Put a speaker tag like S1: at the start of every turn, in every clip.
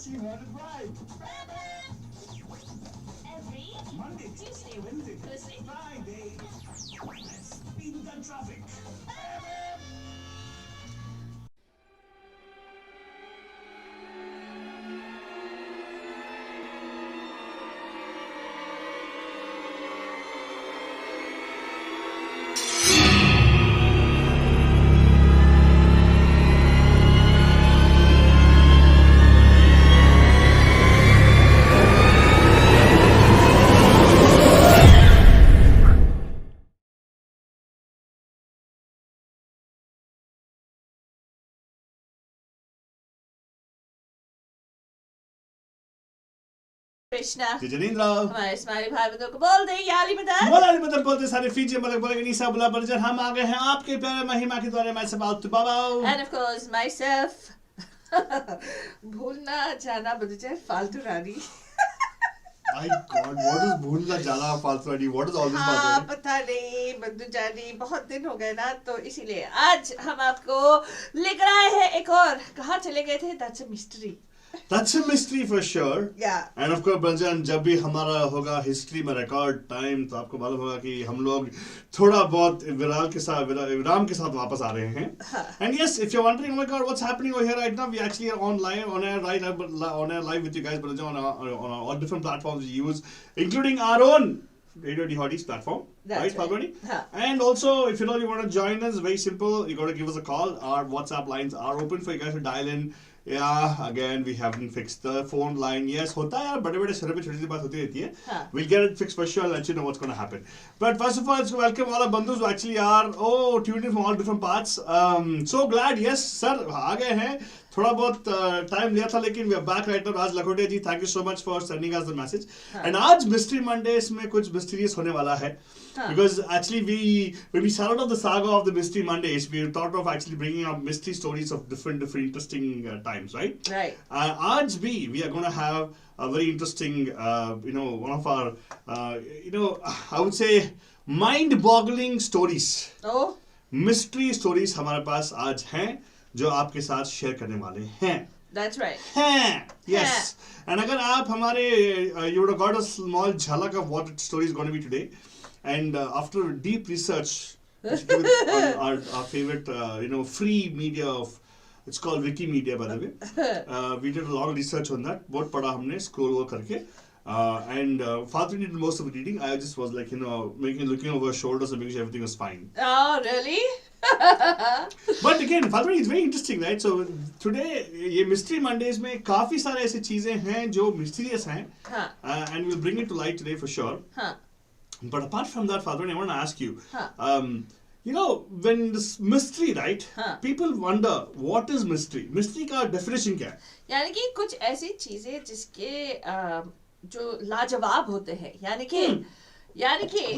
S1: She heard it right.
S2: Every
S1: Monday,
S2: Tuesday,
S1: Wednesday,
S2: Thursday,
S1: Friday. Let's speed the traffic.
S2: Krishna
S1: Jajendra.
S2: हमारे smiley भाई बंधुओं को बोल दे याली मदद
S1: मोलाली मतलब बोलते सारे फीचे मतलब बोलेंगे निशा बुला बर्जर हम आ गए हैं आपके प्यारे महिमा के द्वारा मैं सब out Baba
S2: and of course myself भूलना जाना बदल जाए फालतू रानी
S1: My God, what is भूलना जाना फालतू what is all this
S2: हाँ
S1: बात
S2: पता नहीं बंधु जानी बहुत दिन हो गए ना तो इसीलिए आज हम आपको लेकर आए हैं एक और कहाँ चले गए थे that's a mystery
S1: That's a mystery for sure.
S2: yeah
S1: And of course बंजन जब भी हमारा होगा हिस्ट्री में रिकॉर्ड टाइम तो आपको मालूम होगा कि हम लोग थोड़ा बहुत विराम के साथ वापस आ रहे हैं. And yes, if you're wondering, oh my God, what's happening over here right now? We actually are on air live with you guys, but on all different platforms we use, including our own Radio Hotties platform.
S2: That's
S1: right,
S2: right.
S1: Falguni? And also, if you want to join us, very simple. You got to give us a call. Our WhatsApp lines are open for you guys to dial in. Yeah, again, we haven't fixed the phone line. Yes, होता है यार बड़े-बड़े शहरों में छोटी-सी बात होती रहती है. We'll get it fixed for sure. I'll let you know what's going to happen. But first of all, let's welcome all our bandhus who actually are tuned in from all different parts. So glad, yes, sir, आ गए हैं. थोड़ा बहुत time लिया था लेकिन we are back right now. Raj Lakhotia ji, thank you so much for sending us the message. And आज Mystery Mondays में कुछ mysterious होने वाला है. Because actually when we started off the saga of the Mystery Mondays, we thought of actually bringing up mystery stories of different interesting times, right?
S2: Right.
S1: Aaj bhi we are going to have a very interesting, one of our, I would say mind-boggling stories.
S2: Oh.
S1: Mystery stories हमारे पास आज हैं जो आपके साथ share करने वाले हैं.
S2: That's right.
S1: हैं. Yes. And अगर आप हमारे you would have got a small झलक of what the story is going to be today. And after deep research, on our favorite, free media of, it's called Wikimedia by the way. We did a lot of research on that. बहुत पढ़ा हमने scroll करके. And Father did most of the reading. I just was like, looking over his shoulders and making sure everything was fine.
S2: Oh, really?
S1: But again, Father, it's very interesting, right? So today, ये Mystery Mondays में काफी सारे ऐसे चीजें हैं जो mysterious हैं. And we'll bring it to light today for sure. But apart from that, Father, I want to ask you, when this mystery, right? People wonder what is mystery. Mystery का definition क्या है?
S2: यानी कि कुछ ऐसी चीजें जिसके जो लाजवाब होते हैं, यानी कि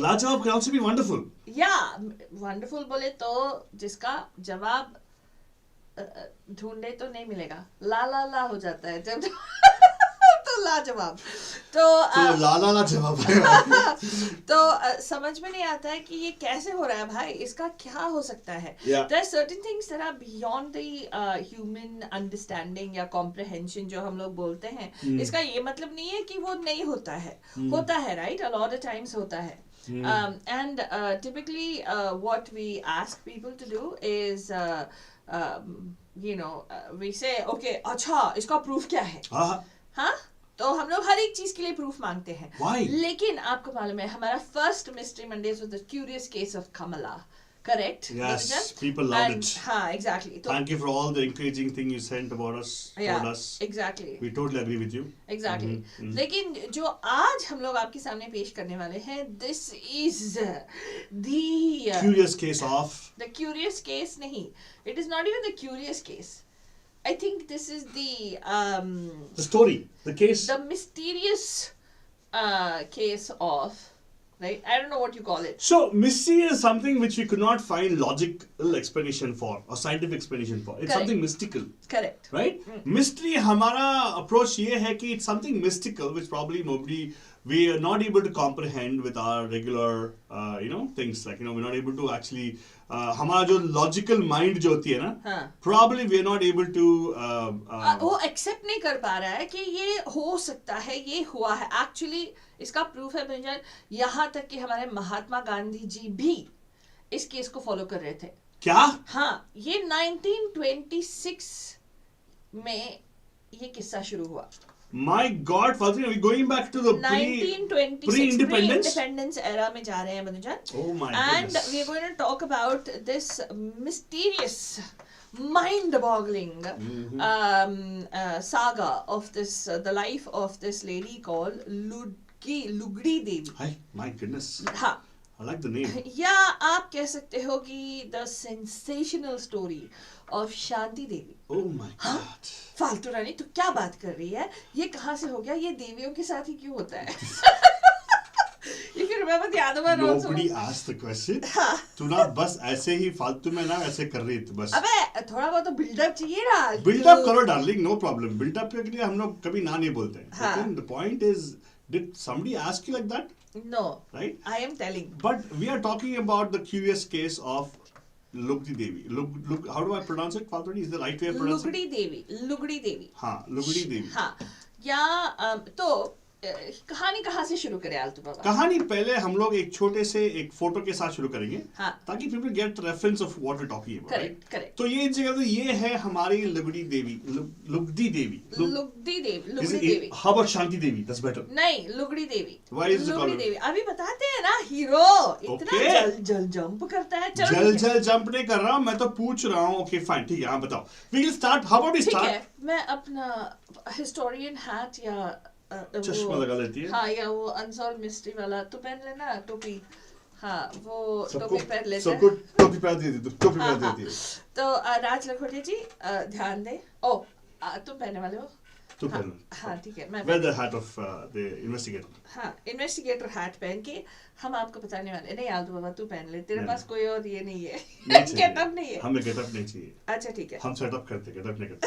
S1: लाजवाब can also be wonderful.
S2: wonderful बोले तो जिसका जवाब ढूंढे तो नहीं मिलेगा, ला हो जाता है जब तो लाजवाब तो
S1: ला जवाब
S2: तो समझ में नहीं आता है कि ये कैसे हो रहा है भाई, इसका क्या हो सकता है. There are certain things that are beyond the human understanding या comprehension जो हम लोग बोलते हैं. इसका ये मतलब नहीं है कि वो नहीं होता है, होता है, right? A lot of times होता है. And typically what we ask people to do is we say okay अच्छा इसका proof क्या है. हाँ तो हम लोग हर एक चीज के लिए प्रूफ मांगते हैं.
S1: Why?
S2: लेकिन आपको मालूम है हमारा first mystery Mondays was the curious case of Kamala. Correct?
S1: Yes, people loved it.
S2: हाँ, exactly.
S1: Thank you for all the encouraging thing you sent about us, told us.
S2: Exactly.
S1: We totally agree with you.
S2: Exactly. लेकिन जो आज हम लोग आपके सामने पेश करने वाले हैं, this is the
S1: curious case of.
S2: The curious case नहीं. It is not even the curious case. I think this is the
S1: story, the case,
S2: the mysterious case of, right? I don't know what you call it.
S1: So mystery is something which we could not find logical explanation for or scientific explanation for. It's something mystical.
S2: Correct.
S1: Right? Mystery हमारा approach ये है कि it's something mystical which probably we are not able to comprehend with our regular, things like, we're not able to actually हमारा जो logical mind जो होती है ना, probably we are not able to
S2: वो एक्सेप्ट नहीं कर पा रहा है कि ये हो सकता है, ये हुआ है। एक्चुअली इसका प्रूफ है भंजन, यहाँ तक कि हमारे महात्मा गांधी जी भी इस केस को फॉलो कर रहे थे।
S1: क्या?
S2: हाँ, ये 1926 में ये किस्सा शुरू हुआ।
S1: My God, Father, are we going back to the
S2: 1926 pre-independence era में जा रहे हैं बंधुजन।
S1: Oh my
S2: and
S1: goodness.
S2: we are going to talk about this mysterious, mind-boggling saga of this the life of this lady called Lugdi Devi.
S1: Hi, my goodness.
S2: हाँ,
S1: I like the name.
S2: या आप कह सकते हो कि the sensational story of Shanti Devi.
S1: Oh my God.
S2: फालतू रानी, तू क्या बात कर रही है? ये कहाँ से हो गया? ये देवियों के साथ ही क्यों होता है? If you remember the other one also.
S1: Nobody asked the question. तू ना बस ऐसे ही फालतू में ना ऐसे कर रही थी बस।
S2: अबे थोड़ा बहुत तो बिल्डअप चाहिए ना।
S1: बिल्डअप करो डार्लिंग, no problem. बिल्डअप के लिए हम लोग कभी ना नहीं बोलते हैं।
S2: हाँ.
S1: लेकिन the point is, did somebody ask you like that?
S2: No.
S1: Right?
S2: I am telling.
S1: But we are talking about the curious case of Lugdi Devi. Look, how do I pronounce it? Faltoni, is the right way of pronouncing it?
S2: लुगड़ी देवी।
S1: हाँ, Lugdi Devi.
S2: हाँ, या तो कहानी कहाँ से शुरू करें आलतू बाबा?
S1: कहानी पहले हम लोग एक छोटे से एक फोटो के साथ शुरू करेंगे,
S2: हाँ,
S1: ताकि people get reference of what we're talking about.
S2: Correct correct.
S1: तो ये जगह तो ये है हमारी लुगड़ी देवी, लुगदी देवी।
S2: लुगड़ी देवी।
S1: How about Shanti Devi? That's better.
S2: नहीं, लुगड़ी देवी।
S1: Why is it
S2: लुगड़ी
S1: called?
S2: देवी अभी बताते हैं ना, हीरो इतना
S1: Okay.
S2: जल जंप करता है। चलो
S1: जल जंप नहीं कर रहा हूँ, मैं तो पूछ रहा हूँ। Okay, fine, ठीक है, आप बताओ। We will start. How about we
S2: ठीक
S1: start?
S2: है, मैं अपना हिस्टोरियन हैट या
S1: चश्मा लगा लेती है।
S2: हाँ, या वो अनसॉल्व मिस्ट्री वाला तो पहन लेना, टोपी। हाँ, वो टोपी पहन लेते हैं।
S1: सबको टोपी पहन देती है, टोपी पहन देती है।
S2: तो राज लखोटिया जी ध्यान दें। ओ, तुम पहनने वाले हो?
S1: तुम पहन।
S2: हाँ, ठीक है, मैं
S1: Wear the hat of the investigator.
S2: हाँ, इन्वेस्टिगेटर हैट पहन के हम आपको बताने वाले। नहीं आलतू बाबा, तू पहन ले, तेरे पास कोई और ये नहीं है, गेटअप नहीं है।
S1: हमें गेटअप नहीं चाहिए।
S2: अच्छा ठीक है,
S1: हम सेटअप करते, गेटअप नहीं करते।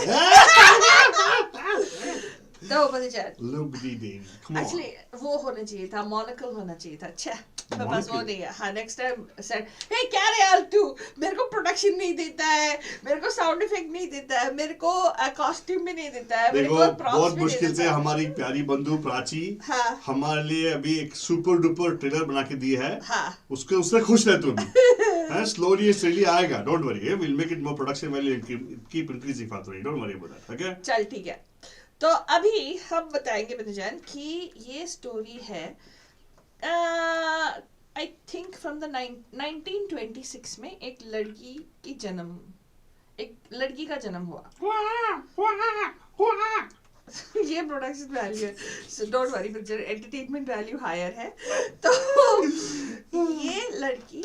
S2: तो बंधुजान,
S1: लुगदी देवी, come on.
S2: एक्चुअली वो होना चाहिए था, मोनोकल होना चाहिए था। अच्छा, मेरे पास वो नहीं है। हाँ, नेक्स्ट टाइम सेट। हे क्या रे आलतू, मेरे को प्रोडक्शन नहीं देता है, मेरे को साउंड इफेक्ट नहीं देता है, मेरे को कॉस्ट्यूम भी नहीं देता है, मेरे को प्रॉप्स
S1: बहुत
S2: भी
S1: मुश्किल
S2: नहीं
S1: से
S2: देता है।
S1: हमारी प्यारी बंधु प्राची
S2: हाँ,
S1: हमारे लिए अभी एक सुपर डुपर ट्रेलर बना के दी है।
S2: हाँ,
S1: उससे खुश रह तुम। स्लोली स्टेडली आएगा, don't worry, will make it more production value, keep increasing father, don't worry about that. Okay,
S2: चल ठीक है। तो अभी हम बताएंगे बंधुजान कि ये स्टोरी है आई थिंक फ्रॉम द 1926 में एक लड़की का जन्म हुआ। ये प्रोडक्शन वैल्यू है, so don't worry, entertainment value higher है। तो ये लड़की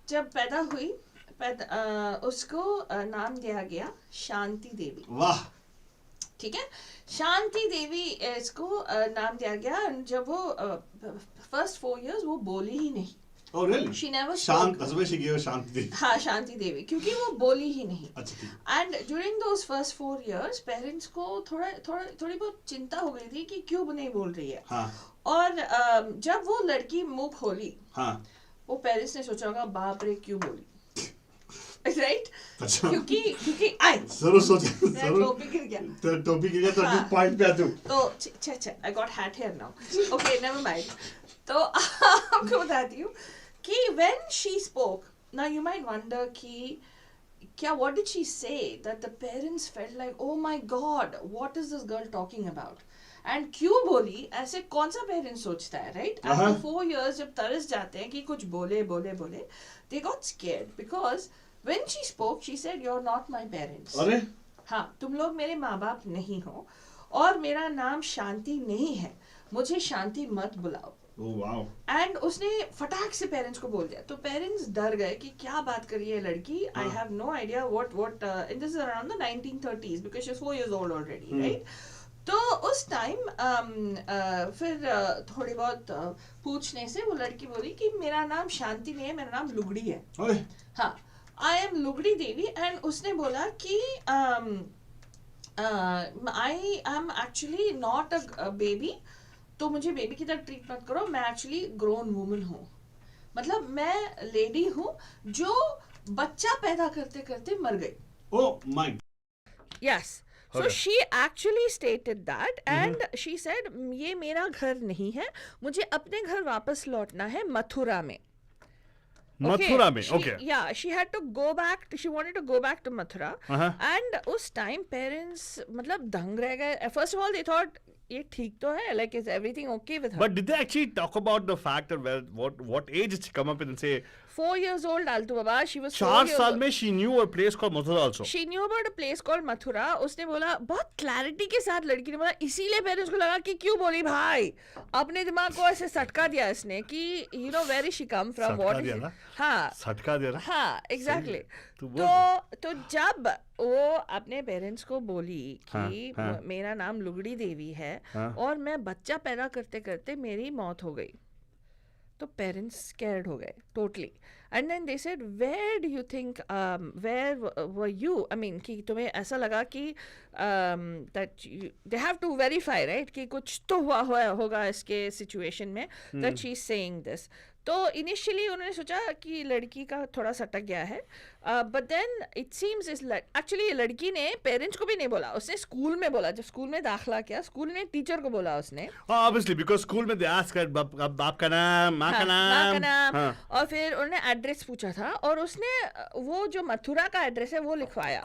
S2: जब पैदा हुई, उसको नाम दिया गया शांति देवी।
S1: वाह,
S2: ठीक है, शांति देवी इसको नाम दिया गया। जब वो फर्स्ट 4 years वो बोली ही नहीं।
S1: Oh really?
S2: She never
S1: शांत, that's why she gave Shanti Devi.
S2: हाँ, शांति देवी, क्योंकि वो बोली ही नहीं।
S1: अच्छा ठीक।
S2: And during those first 4 years parents को थोड़ी बहुत चिंता हो गई थी कि क्यों नहीं बोल रही है।
S1: हाँ।
S2: और जब वो लड़की मुंह खोली,
S1: हाँ,
S2: वो पेरेंट्स ने सोचा होगा बाप रे क्यों बोली, राइट?
S1: अच्छा,
S2: क्योंकि आई
S1: जरूर सोचा,
S2: टोपी गिर गया,
S1: टोपी गिर गया तो
S2: हाँ।
S1: पॉइंट पे आ तू।
S2: तो अच्छा I got hat here now, okay never mind. तो आपको बताती हूँ कि when she spoke, now you might wonder कि क्या, what did she say that the parents felt like oh my God what is this girl talking about, and क्यों बोली, ऐसे कौन सा पेरेंट्स सोचता है, राइट? आफ्टर 4 years जब तरस जाते हैं कि कुछ बोले, they got scared because when she spoke she said you're not my parents।
S1: अरे
S2: हाँ, तुम लोग मेरे माँ बाप नहीं हो और मेरा नाम शांति नहीं है, मुझे शांति मत बुलाओ।
S1: Oh wow।
S2: एंड उसने फटाक से पेरेंट्स को बोल दिया। तो पेरेंट्स डर गए कि क्या बात कर रही है लड़की। I have no idea what and this is around the 1930s because she is 4 years old already, right? तो उस टाइम फिर थोड़ी बहुत पूछने से वो लड़की बोली कि मेरा नाम शांति नहीं है, मेरा नाम लुगड़ी है। हाँ, आई एम लुगड़ी देवी। एंड उसने बोला कि I am actually not a baby, तो मुझे बेबी की तरह ट्रीट मत करो, मैं एक्चुअली ग्रोन वुमन हूँ, मतलब मैं लेडी हूँ जो बच्चा पैदा करते करते मर गई.
S1: Oh my.
S2: Yes. So
S1: Okay.
S2: she actually stated that and she said ये मेरा घर नहीं है, मुझे अपने घर वापस लौटना है मथुरा में.
S1: मथुरा में.
S2: She,
S1: Okay.
S2: yeah, she had to go back. She wanted to go back to Mathura. And उस time parents मतलब दंग रह गए. First of all, they thought ये ठीक तो है, like is everything okay with her?
S1: But did they actually talk about the fact that what age did she come up with and say
S2: 4 years old Altu Baba, she was 4
S1: 4
S2: years
S1: साल
S2: old.
S1: में she knew a place called Mathura also.
S2: She knew about a place called Mathura. उसने बोला बहुत clarity के साथ लड़की ने बोला, इसीलिए पेरेंट्स को लगा कि क्यों बोली भाई, अपने दिमाग को ऐसे सटका दिया इसने कि you know where is she come from, what is it? हाँ
S1: सटका दिया ना.
S2: हाँ exactly. तो जब वो अपने पेरेंट्स को बोली कि मेरा नाम लुगड़ी देवी है और मैं बच्चा पैदा करते करते मेरी मौत हो गई, तो पेरेंट्स स्कैर्ड हो गए totally. And then they said where do you think, where were you, I mean कि तुम्हें ऐसा लगा कि that they have to verify right कि कुछ तो हुआ होगा इसके सिचुएशन में that she is saying this. तो इनिशियली उन्होंने सोचा कि लड़की का थोड़ा सटक गया है, but then it seems is actually लड़की ने पेरेंट्स को भी नहीं बोला, उसने स्कूल में बोला. जब स्कूल में दाखिला किया, स्कूल ने टीचर को बोला उसने.
S1: Obviously because स्कूल में they ask बाप का नाम, माँ का नाम.
S2: और फिर उन्होंने एड्रेस पूछा था और उसने वो जो मथुरा का एड्रेस है वो लिखवाया.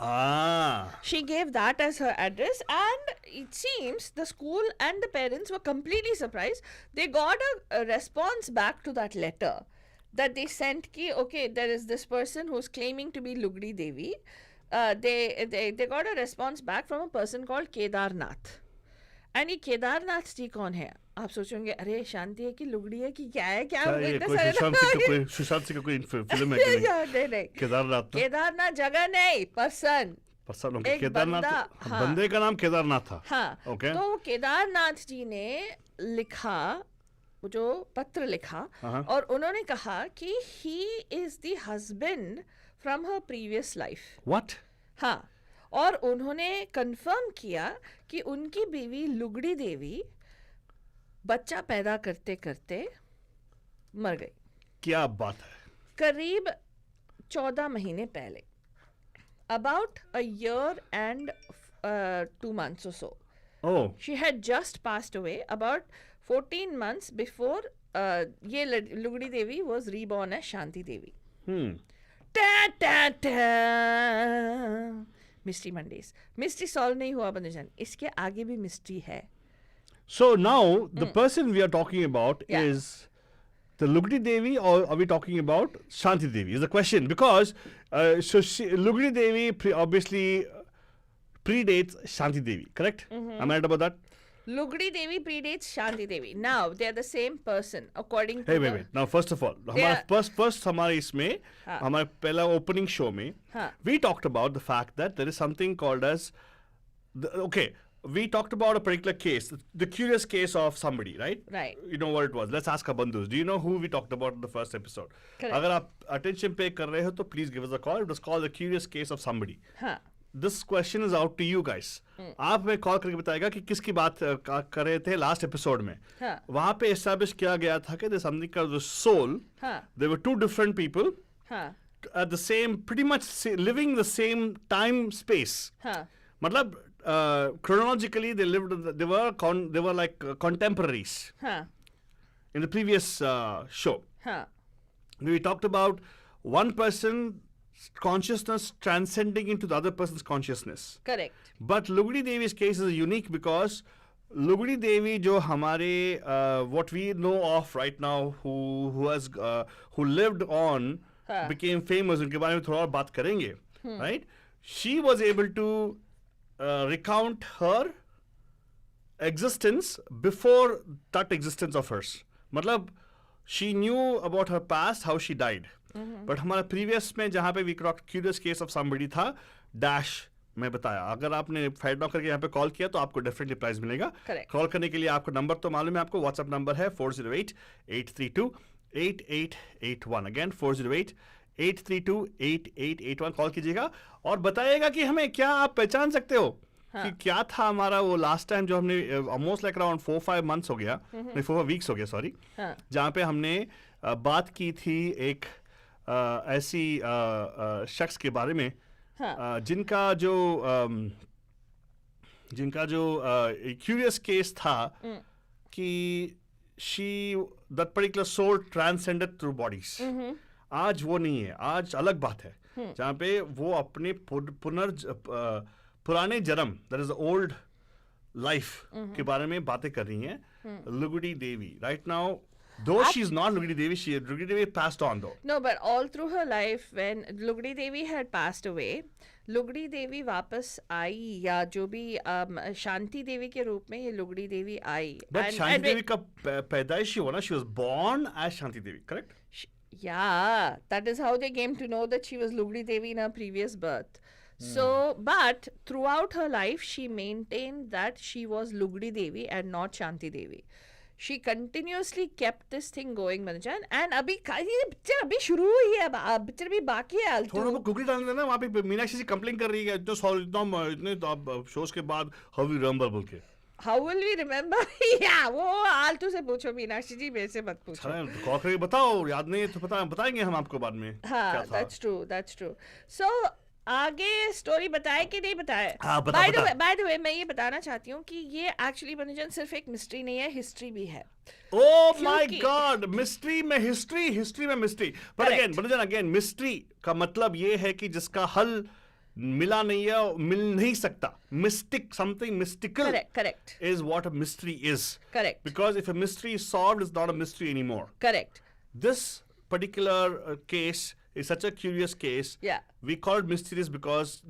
S2: She gave that as her address and it seems the school and the parents were completely surprised. They got a response back to that letter that they sent ki okay, there is this person who's claiming to be Lugdi Devi. They got a response back from a person called Kedarnath. And ये केदारनाथ जी कौन है? आप सोचोगे अरे शांति है कि लुगड़ी है कि क्या है, क्या
S1: सुशांत सिंह का कोई फिल्म है? नहीं
S2: केदारनाथ जगह नहीं, पर्सन.
S1: केदारनाथ बंदे का नाम केदारनाथ था.
S2: हाँ. तो केदारनाथ जी ने लिखा, जो पत्र लिखा और उन्होंने कहा कि he is the husband from her previous life.
S1: What?
S2: हाँ. और उन्होंने कंफर्म किया कि उनकी बीवी लुगड़ी देवी बच्चा पैदा करते करते मर गई.
S1: क्या बात है?
S2: करीब 14 महीने पहले, about a year and 2 months or so.
S1: Oh.
S2: She had just passed away about 14 months before ये लुगड़ी देवी was reborn as Shanti Devi. Mystery Mondays. Mystery solve नहीं हुआ बंदूजन, इसके आगे भी मिस्ट्री है.
S1: So now the person we are talking about is the Lugdi Devi, or are we talking about Shanti Devi? Is the question, because Lugdi Devi obviously predates Shanti Devi, correct? Am I right about that?
S2: Lugdi Devi predates Shanti Devi. Now they are the same person according to.
S1: Wait. Now first of all, हमारा first हमारे इसमें हमारे पहला opening show में we talked about the fact that there is something called as we talked about a particular case, the curious case of somebody, right?
S2: Right.
S1: You know what it was. Let's ask our bandhus. Do you know who we talked about in the first episode?
S2: Correct.
S1: अगर आप attention pay कर रहे हो तो please give us a call. It was called the curious case of somebody.
S2: हाँ.
S1: This question is out to you guys. आप में call करके बताएगा कि किसकी बात कर रहे थे लास्ट एपिसोड में. वहां पे एस्टैब्लिश किया गया था कि there's something called the soul. There were two different people at the same, pretty much living the same time space. मतलब chronologically they were like contemporaries in the previous show. We talked about one person consciousness transcending into the other person's consciousness.
S2: Correct.
S1: But Lugdi Devi's case is unique because Lugdi Devi jo hamare what we know of right now, who lived on, became famous, unke bare mein thoda aur baat karenge, right? She was able to recount her existence before that existence of hers. Matlab she knew about her past, how she died. But हमारा previous में जहाँ पे we curious case of somebody था dash में बताया. अगर आपने fight down करके यहाँ पे कॉल किया तो आपको डेफिनेटली प्राइज मिलेगा. कॉल करने के लिए आपको नंबर तो मालूम है, आपको व्हाट्सएप नंबर है 408-832-8881. अगेन 408-832-8881. कॉल कीजिएगा और बताइएगा कि हमें क्या आप पहचान सकते हो कि क्या था हमारा वो लास्ट टाइम जो हमने ऑलमोस्ट लाइक अराउंड 4-5 मंथ्स हो गया, नहीं 4 वीक्स हो गया, सॉरी, जहाँ पे हमने बात की थी एक ऐसी शख्स के बारे में जिनका जो क्यूरियस केस था कि she that particular soul transcended through bodies. आज वो नहीं है, आज अलग बात है जहाँ पे वो अपने पुराने जन्म, दैट इज ओल्ड लाइफ के बारे में बातें कर रही हैं. Lugdi Devi right now, though she's not Lugdi Devi, Lugdi Devi passed on though.
S2: No, but all through her life, when Lugdi Devi had passed away, लुगड़ी देवी वापस आई, या जो भी शांति देवी के रूप में ये लुगड़ी देवी आई.
S1: But शांति देवी का पैदाइश हुआ ना, she was born as Shanti Devi, correct?
S2: Yeah, that is how they came to know that she was Lugdi Devi in her previous birth. So, but throughout her life, she maintained that she was Lugdi Devi and not Shanti Devi. She continuously kept this thing going, Manajan. And अभी picture अभी शुरू हुई है, अब picture भी बाकी है.
S1: थोड़ा वो कुकरी डाल देना. वहाँ पे मीनाक्षी जी कंप्लेन कर रही है इतने शोज के बाद, हाउ वी रिमेंबर बोल के.
S2: How will we remember? Yeah, वो आलतू से पूछो, मीनाक्षी जी मेरे से मत पूछो.
S1: कॉल करके बताओ, याद नहीं है तो बताएंगे हम आपको बाद में.
S2: हाँ, that's true. So आगे स्टोरी बताए कि नहीं बताए? बाय द वे मैं ये बताना चाहती हूँ कि ये एक्चुअली मनोजन सिर्फ एक मिस्ट्री नहीं है, हिस्ट्री भी है.
S1: ओह माय गॉड, मिस्ट्री में हिस्ट्री में mystery. But again Manojan, again mystery का मतलब ये है कि जिसका हल मिला नहीं है, मिल नहीं सकता. Mistake, something mystical is what a mystery is. Correct. Because if a mystery is solved, it's not a mystery anymore.
S2: Correct.
S1: This particular case is such a curious case.
S2: Yeah.
S1: We call it mysterious because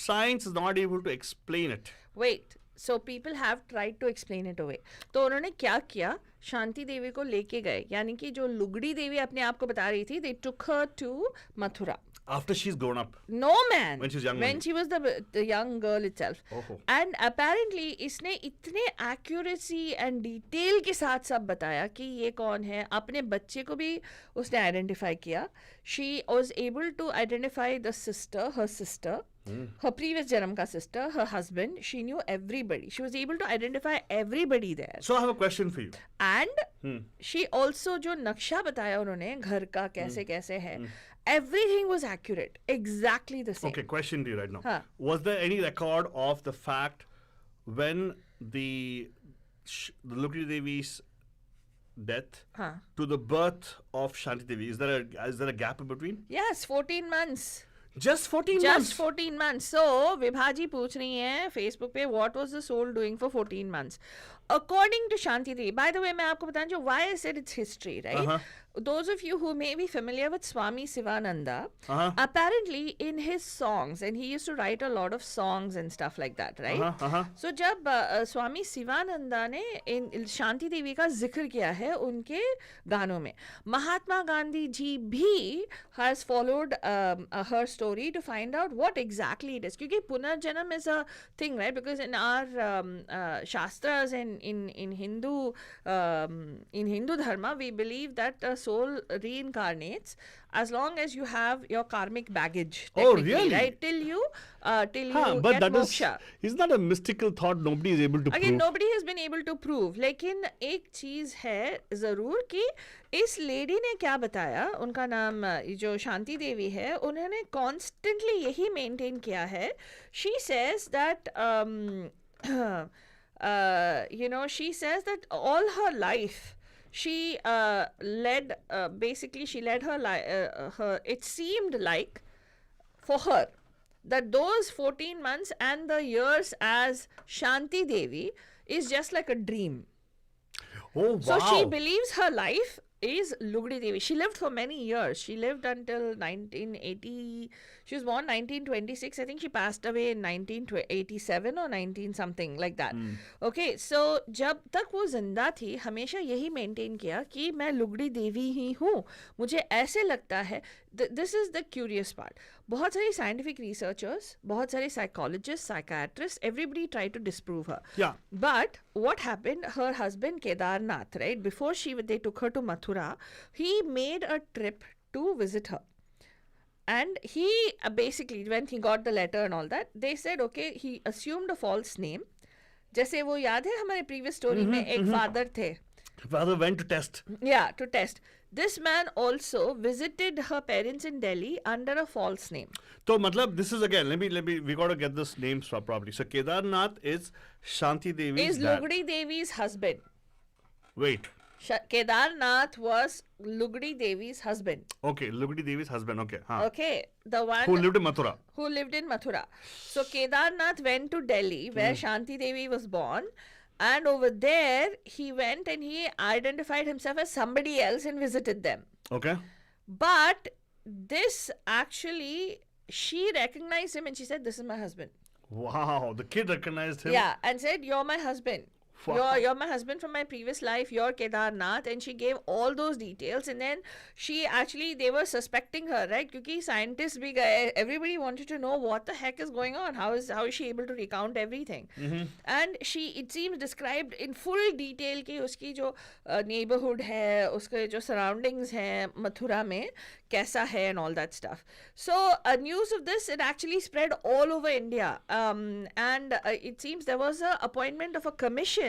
S1: science is not able to explain it.
S2: Wait, so people have tried to explain it away. तो उन्होंने क्या किया, शांति देवी को लेके गए, यानी कि जो लुगड़ी देवी अपने आप को बता रही थी, they took her to Mathura.
S1: After she's grown up.
S2: No man.
S1: When she was young.
S2: When she was the young girl itself.
S1: Oh.
S2: And apparently इसने इतने accuracy and detail के साथ सब बताया कि ये कौन है. अपने बच्चे को भी उसने identify किया. She was able to identify the sister, her sister, her previous जन्म का sister, her husband. She knew everybody. She was able to identify everybody there.
S1: So I have a question for you.
S2: And she also जो नक्शा बताया उन्होंने घर का कैसे कैसे है, everything was accurate, exactly the same.
S1: Okay, question to you right now.
S2: Huh.
S1: Was there any record of the fact when the Lugdi Devi's death to the birth of Shanti Devi, is there a gap in between?
S2: Yes, 14 months.
S1: Just 14 months?
S2: Just 14 months. So, विभाजी पूछ रही हैं Facebook पे, what was the soul doing for 14 months? According to Shanti Devi, by the way, मैं आपको बताऊँ जो why I said it's history, right? Those of you who may be familiar with Swami Sivananda, apparently in his songs, and he used to write a lot of songs and stuff like that, right? So जब स्वामी शिवानंदा ने इन शांति देवी का जिक्र किया है उनके गानों में, महात्मा गांधी जी भी has followed her story to find out what exactly it is. क्योंकि पुनर्जन्म is a thing, right? Because in our shastras and in Hindu dharma, we believe that a soul reincarnates as long as you have your karmic baggage.
S1: Oh, really?
S2: Right? Till you
S1: but
S2: get
S1: that
S2: moksha.
S1: Is that a mystical thought nobody is able to
S2: Again,
S1: prove?
S2: nobody has been able to prove. लेकिन एक चीज है जरूर कि इस lady ने क्या बताया, उनका नाम जो शांति देवी है, उन्होंने कॉन्स्टेंटली यही मेंटेन किया है. She says that she says that all her life she led her life. It seemed like for her that those 14 months and the years as Shanti Devi is just like a dream.
S1: Oh, wow.
S2: So she believes her life is Lugdi Devi. She lived for many years. She lived until 1980. She was born 1926. I think she passed away in 1987 or 19 something like that. Okay, so जब तक वो जिंदा थी हमेशा यही maintain किया कि मैं लुगड़ी देवी ही हूँ. मुझे ऐसे लगता है. This is the curious part. बहुत सारे scientific researchers, बहुत सारे psychologists, psychiatrists, everybody tried to disprove her.
S1: Yeah.
S2: But what happened? Her husband Kedarnath, right? Before they took her to Mathura, he made a trip to visit her. And he basically, when he got the letter and all that, they said, okay, he assumed a false name. जैसे वो याद है हमारे previous story में एक father थे.
S1: Father went to test.
S2: Yeah, to test. This man also visited her parents in Delhi under a false name.
S1: So, matlab, this is again. We got to get this names properly. So, Kedarnath is Shanti Devi's dad.
S2: Lugdi Devi's husband.
S1: Wait.
S2: Kedarnath was Lugdi Devi's husband.
S1: Okay, Lugdi Devi's husband. Okay. Huh.
S2: Okay, the one
S1: who lived in Mathura.
S2: So Kedarnath went to Delhi, where Shanti Devi was born, and over there he went and he identified himself as somebody else and visited them.
S1: Okay.
S2: But this actually, she recognized him and she said, "This is my husband."
S1: Wow, the kid recognized him.
S2: Yeah, and said, "You're my husband.
S1: Wow.
S2: You're my husband from my previous life. You're Kedarnath." And she gave all those details. And then they were suspecting her, right? Because scientists bhi gaye, everybody wanted to know what the heck is going on. How is she able to recount everything? And she, it seems, described in full detail कि उसकी जो neighborhood है, उसके जो surroundings हैं मथुरा में कैसा है and all that stuff. So news of this, it actually spread all over India. And it seems there was an appointment of a commission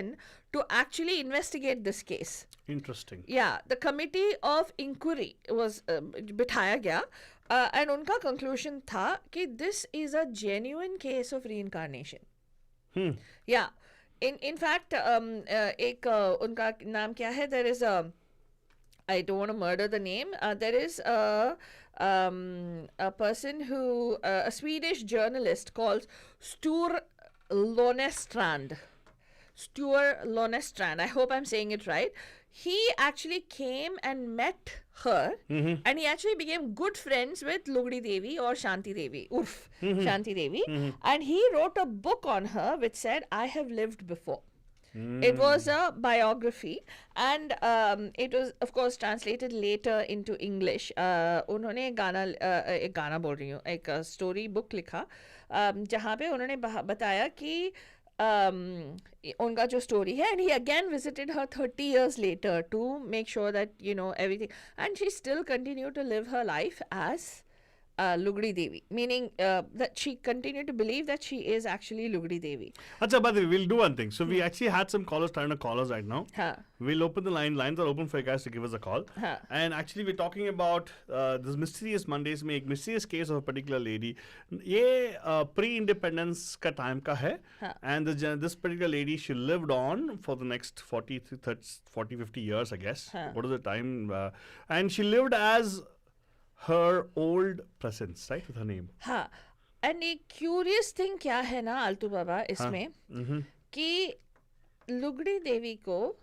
S2: to actually investigate this case.
S1: Interesting.
S2: Yeah, the committee of inquiry was बिठाया गया, and उनका conclusion था कि this is a genuine case of reincarnation. Yeah, in fact, एक उनका नाम क्या है? There is a, I don't want to murder the name. There is a person who, a Swedish journalist called Sture Lonestrand. I hope I'm saying it right. He actually came and met her, and he actually became good friends with Lugdi Devi or Shanti Devi, Shanti Devi, and he wrote a book on her which said, "I have lived before." It was a biography, and it was, of course, translated later into English. उन्होंने एक गाना बोल रही हूँ, एक story book लिखा, जहाँ पे उन्होंने बताया कि उनका जो story है, and he again visited her 30 years later to make sure that, everything, and she still continued to live her life as Lugdi Devi, meaning that she continued to believe that she is actually Lugdi Devi.
S1: Acha, but we'll do one thing. So we actually had some callers trying to call us right now. We'll open the line. Lines are open for you guys to give us a call. And actually, we're talking about this mysterious Mondays में एक mysterious case of a particular lady. ये pre-independence का time का है. And this particular lady, she lived on for the next 40, 50 years, I guess. What is the time? And she lived as her old presence, right, with her name.
S2: हाँ, and a curious thing क्या है ना आलतू बाबा इसमें कि Lugdi Devi को,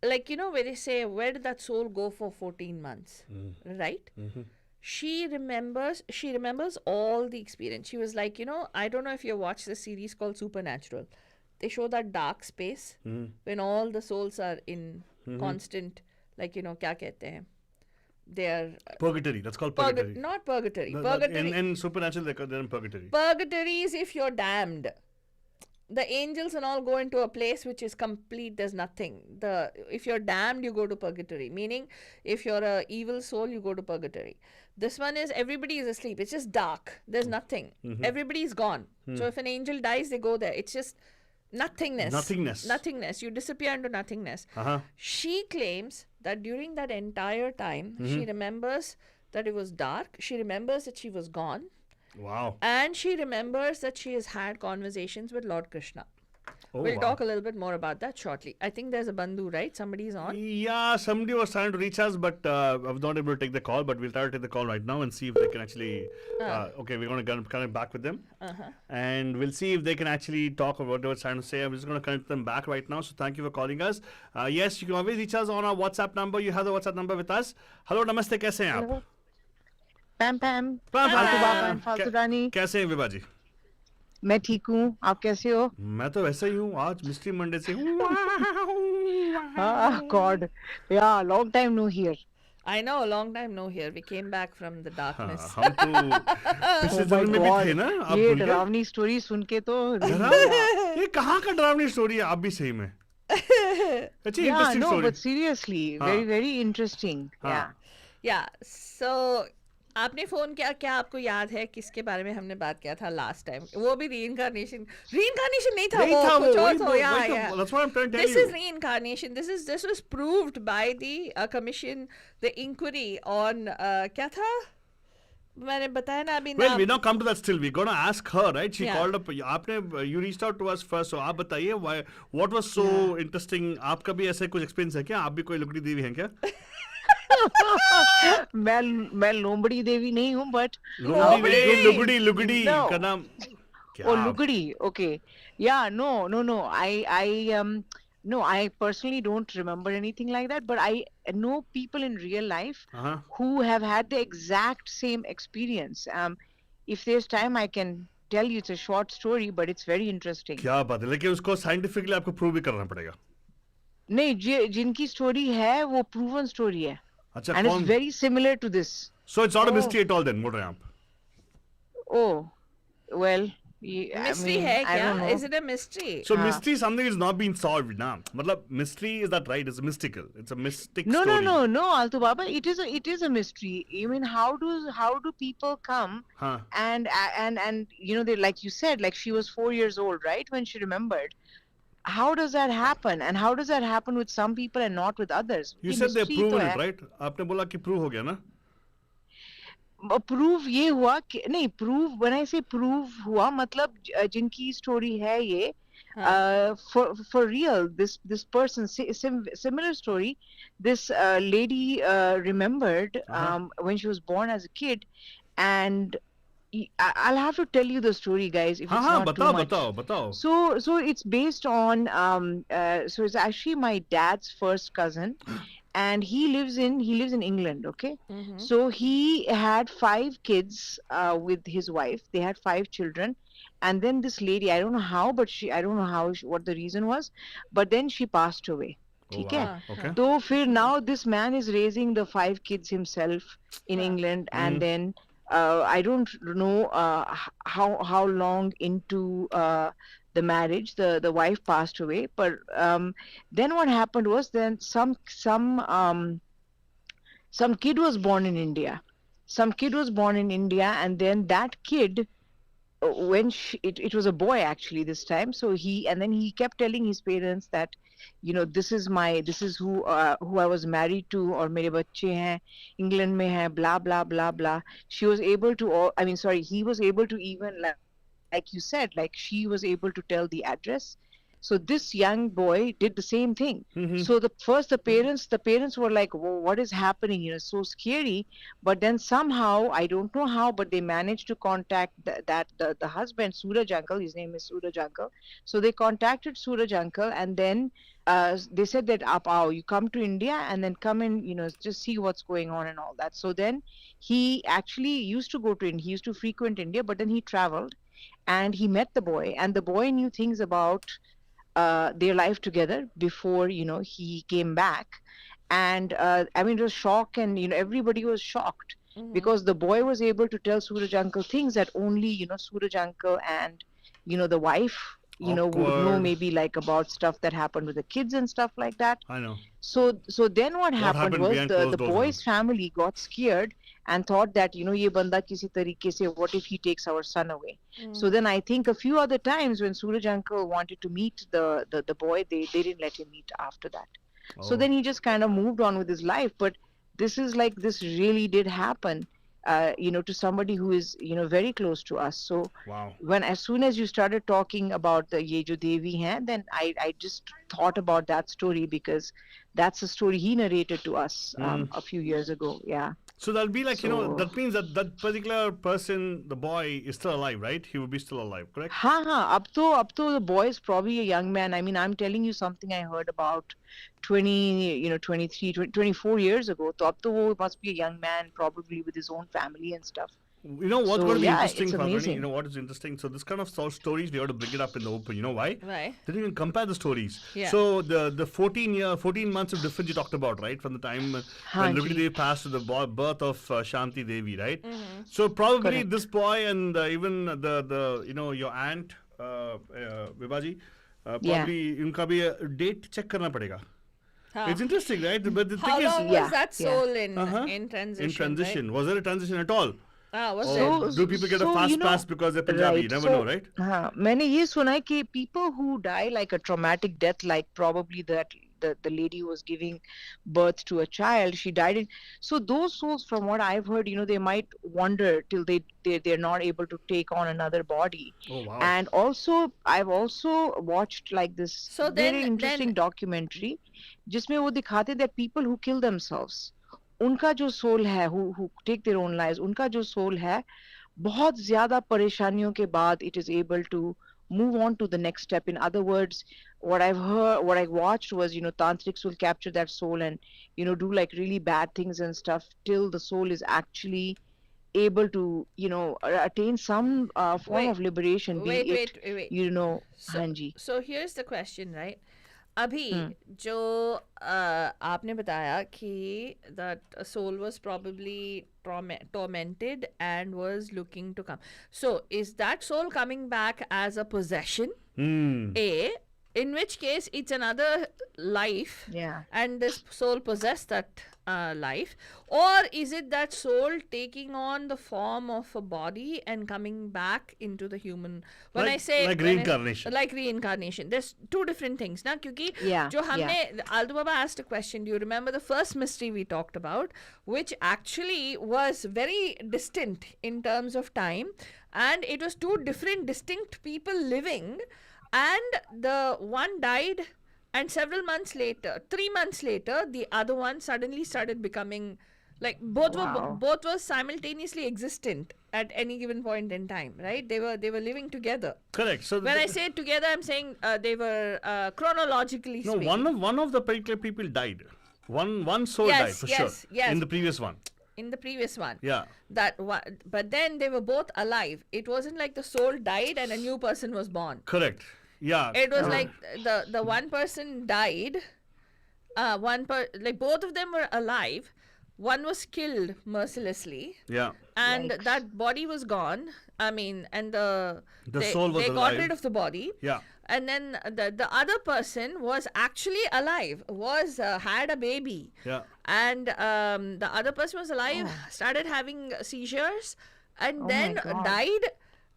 S2: like, where they say, where did that soul go for 14 months, right? She remembers all the experience. She was like, I don't know if you watched the series called Supernatural. They show that dark space when all the souls are in constant, like, क्या कहते हैं? They are
S1: purgatory. That's called purgatory.
S2: Not purgatory.
S1: Purgatory. In Supernatural, they're in purgatory.
S2: Purgatory is if you're damned. The angels and all go into a place which is complete. There's nothing. If you're damned, you go to purgatory. Meaning, if you're a evil soul, you go to purgatory. This one is everybody is asleep. It's just dark. There's nothing. Everybody is gone. So if an angel dies, they go there. It's just nothingness. You disappear into nothingness. She claims that during that entire time, she remembers that it was dark. She remembers that she was gone.
S1: Wow.
S2: And she remembers that she has had conversations with Lord Krishna. We'll talk a little bit more about that shortly. I think there's a bandhu, right? Somebody's on.
S1: Yeah, somebody was trying to reach us, but I was not able to take the call. But we'll try to take the call right now and see if they can actually. Okay, we're going to connect back with them, and we'll see if they can actually talk about what they were trying to say. I'm just going to connect them back right now. So thank you for calling us. Yes, you can always reach us on our WhatsApp number. You have the WhatsApp number with us. Hello, namaste. कैसे हैं आप?
S3: Pam. फालतू रानी.
S1: कैसे हैं विभा जी?
S3: मैं ठीक हूँ. आप कैसे हो?
S1: मैं तो वैसे ही हूँ. आज मिस्ट्री मंडे से हूँ.
S3: God, yeah, long time no here.
S2: I know, a long time no here. We came back from the darkness.
S1: हम तो पिछले जन्म में भी थे ना.
S3: ये डरावनी स्टोरी सुन के तो.
S1: ये कहाँ का डरावनी स्टोरी है? आप भी सही में. अच्छी interesting story.
S3: But seriously, very interesting. Yeah.
S2: So आपने फोन किया, क्या आपको याद है किसके बारे में हमने बात किया था लास्ट टाइम? वो भी रीइंकार्नेशन नहीं था, वो कुछ और था।
S1: That's what I'm trying to tell
S2: This
S1: you.
S2: is reincarnation. This was proved by the commission, the inquiry on क्या था? मैंने बताया ना अभी
S1: Well,
S2: नाम.
S1: we now come to that still. We're gonna ask her, right? She
S2: Yeah.
S1: called up. You reached out to us first, so आप बताइए why? What was so interesting? आपका भी ऐसे कुछ experience है क्या? आप भी कोई लुगड़ी देवी हैं क्या?
S3: मैं लोमड़ी देवी नहीं हूँ, but
S1: लुगड़ी
S3: No.
S1: का नाम क्या?
S3: Oh, Lugadi. Okay. Yeah, no. No, I personally don't remember anything like that, but I know people in real life
S1: Uh-huh.
S3: who have had the exact same experience. If there's time, I can tell you. It's a short story, but it's very interesting.
S1: क्या बात है, लेकिन उसको scientifically आपको prove भी करना पड़ेगा.
S3: नहीं, जिनकी story है, वो proven story है.
S1: अच्छा,
S3: And it's
S1: कौन?
S3: very similar to this.
S1: So it's not a mystery at all then, बोल रहे हैं आप?
S3: Oh, well,
S2: mystery है
S3: I don't
S2: क्या?
S3: know.
S2: Is it a mystery?
S1: So mystery is something is not being solved now. मतलब mystery is that right? It's mystical. It's a mystic
S3: No,
S1: story.
S3: no, Altu Baba. It is a mystery. I mean, how do people come
S1: Huh.
S3: and they, like you said, like she was 4 years old, right, when she remembered. How does that happen? And how does that happen with some people and not with others?
S1: You
S3: ये
S1: said they've
S3: mystery तो
S1: proven
S3: है.
S1: it, right? आपने बोला कि prove हो गया ना?
S3: Prove ये हुआ कि नहीं, prove, when I say prove हुआ मतलब जिनकी story है ये, for real, this person, similar story, this lady remembered when she was born as a kid, and I'll have to tell you the story, guys, if it's not too much.
S1: बताओ.
S3: So it's based on so it's actually my dad's first cousin, and he lives in England, okay? So he had 5 kids with his wife. They had 5 children, and then this lady, I don't know how, what the reason was, but then she passed away.
S1: Oh,
S3: ठीक
S1: wow.
S3: है?
S1: Okay.
S3: So फिर now this man is raising the 5 kids himself in England, and then I don't know how long into the marriage the wife passed away, but then what happened was, then some kid was born in India. And then that kid, when it was a boy actually this time, so he kept telling his parents that, this is who I was married to, or mere bacche hain, England mein hai, blah blah blah blah. He was able to even, like you said, like she was able to tell the address. So this young boy did the same thing. So the parents were like, whoa, what is happening? So scary. But then somehow, I don't know how, but they managed to contact the husband, Suraj uncle. His name is Suraj uncle. So they contacted Suraj uncle, and then they said that, you come to India and then come and just see what's going on and all that. So then he actually used to go to India. He used to frequent India, but then he traveled and he met the boy, and the boy knew things about their life together before he came back. And it was shock, and everybody was shocked because the boy was able to tell Suraj uncle things that only Suraj uncle and the wife would know, maybe like about stuff that happened with the kids and stuff like that.
S1: I know.
S3: So then what happened was, the boy's family got scared and thought that ye banda kisi tarike se, what if he takes our son away? So then I think a few other times when Suraj uncle wanted to meet the boy, they didn't let him meet after that. So then he just kind of moved on with his life. But this really did happen to somebody who is very close to us. So
S1: wow.
S3: As soon as you started talking about the ye jo Devi hai, then I just thought about that story, because that's a story he narrated to us a few years ago. Yeah.
S1: So that'll be like, that means that particular person, the boy, is still alive, right? He will be still alive, correct?
S3: Up to the boy is probably a young man. I mean, I'm telling you something I heard about 23, 24 years ago. So up to wo must be a young man, probably with his own family and stuff.
S1: You know what's going to be interesting,
S3: Fadhani?
S1: You know what is interesting? So this kind of stories, we have to bring it up in the open. You know why?
S2: Why?
S1: Then you can compare the stories.
S2: Yeah.
S1: So the 14 months of difference you talked about, right? From the time when Lugdi Devi passed to the birth of Shanti Devi, right? So probably this boy and even the your aunt Vibaji, probably उनका भी date check करना पड़ेगा. It's interesting, right? But the
S2: How
S1: thing is,
S2: long
S3: Yeah,
S2: was that
S3: yeah.
S2: soul in
S1: in
S2: transition?
S1: transition, was there a transition at all?
S2: Right? Was
S1: Or
S2: there?
S1: do people get a
S3: So,
S1: fast pass because they're Punjabi? You
S3: right.
S1: never know,
S3: So,
S1: right?
S3: हाँ, मैंने ये सुना है कि people who die like a traumatic death, like probably that the lady who was giving birth to a child, she died in. So those souls, from what I've heard, they might wander till they're not able to take on another body.
S1: Oh wow.
S3: And also, I've also watched like this
S2: So
S3: very
S2: then
S3: interesting documentary, जिसमें वो दिखाते that people who kill themselves, उनका जो soul है, who take their own lives, उनका जो soul है, बहुत ज्यादा परेशानियों के बाद it is able to move on to the next step. In other words, what I've heard, what I watched was, tantrics will capture that soul and, do like really bad things and stuff till the soul is actually able to, attain some form
S2: Wait,
S3: of liberation, be
S2: wait,
S3: it,
S2: wait, wait. So,
S3: Hanji.
S2: so here's the question, right? अभी
S3: Hmm.
S2: जो आपने बताया कि that a soul was probably tormented and was looking to come. So is that soul coming back as a possession? A, in which case it's another life,
S3: Yeah.
S2: and this soul possessed that life, or is it that soul taking on the form of a body and coming back into the human? When I say
S1: like reincarnation.
S2: like reincarnation, there's two different things ना, क्योंकि
S3: Yeah,
S2: जो हमने Aldo Baba asked a question. Do you remember the first mystery we talked about, which actually was very distant in terms of time, and it was two different distinct people living, and the one died, and several months later, 3 months later, the other one suddenly started becoming like both
S3: Wow.
S2: were simultaneously existent at any given point in time, right? They were living together.
S1: Correct. So
S2: When I say together, I'm saying they were chronologically
S1: no,
S2: speaking.
S1: one of the particular people died. One soul
S2: Yes,
S1: died for
S2: yes,
S1: sure.
S2: yes.
S1: In the previous one.
S2: In the previous one,
S1: Yeah.
S2: that one, but then they were both alive. It wasn't like the soul died and a new person was born.
S1: Correct. Yeah.
S2: It was like the one person died, like both of them were alive. One was killed mercilessly,
S1: Yeah.
S2: and
S3: Yikes.
S2: that body was gone. I mean, and they,
S1: soul was
S2: they got
S1: alive.
S2: rid of the body.
S1: Yeah.
S2: And then the other person was actually alive, was had a baby.
S1: Yeah.
S2: And the other person was alive, started having seizures, and
S3: Oh
S2: then
S3: my God.
S2: died,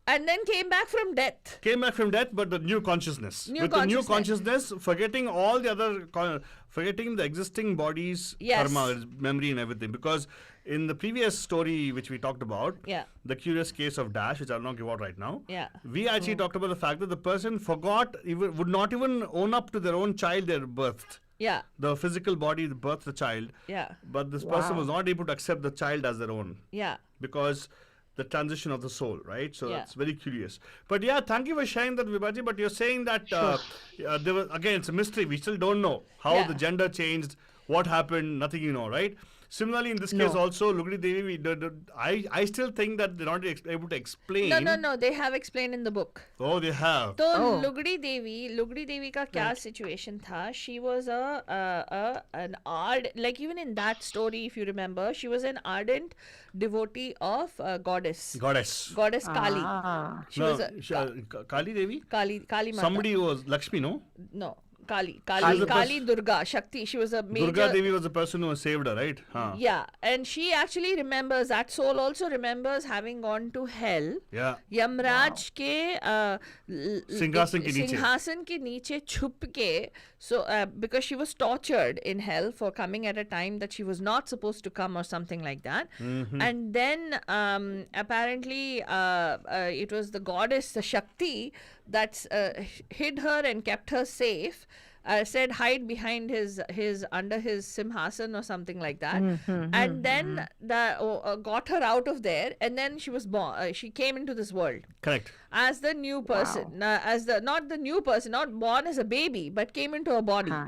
S2: and then came back from death.
S1: Came back from death, but the new consciousness.
S2: New
S1: With the new
S2: consciousness.
S1: consciousness, forgetting all the other, forgetting the existing body's
S2: Yes.
S1: karma, memory, and everything. Because in the previous story which we talked about,
S2: Yeah.
S1: the curious case of Dash, which I'll not give out right now,
S2: Yeah.
S1: we actually talked about the fact that the person forgot, even, would not even own up to their own child they birthed.
S2: Yeah.
S1: The physical body birthed the child,
S2: Yeah.
S1: but this person
S3: Wow.
S1: was not able to accept the child as their own
S2: Yeah.
S1: because the transition of the soul, right? So
S2: Yeah.
S1: that's very curious. But yeah, thank you for sharing that, Vibhaji. But you're saying that there was, again, it's a mystery. We still don't know how
S2: Yeah.
S1: the gender changed, what happened, nothing you know, right? Similarly, in this case
S3: No.
S1: also, Lugdi Devi, I still think that they're not able to explain.
S2: No. They have explained in the book.
S1: Oh, they have.
S2: तो
S3: Oh.
S2: लुगड़ी देवी का क्या situation था? She was an ardent, like even in that story, if you remember, she was an ardent devotee of goddess
S1: Goddess.
S2: Kali.
S3: Ah.
S2: She
S1: No,
S2: was a
S1: Kali Devi?
S2: Kali Mata.
S1: Somebody was Lakshmi, no?
S2: No,
S1: was
S2: Kali
S1: the
S2: Durga Shakti. She was a major.
S1: Durga Devi was the person who saved her, right? Huh.
S2: Yeah, and she actually remembers, that soul also remembers having gone to hell.
S1: Yeah.
S2: Yamraj के
S1: सिंहासन
S2: के नीचे छुप के, so because she was tortured in hell for coming at a time that she was not supposed to come or something like that. And then apparently it was the goddess, the Shakti, that hid her and kept her safe. Said hide behind his under his simhasan or something like that, and then got her out of there, and then she was born. She came into this world
S1: Correct.
S2: as the new person, as the not the new person, not born as a baby, but came into a body.
S3: Huh.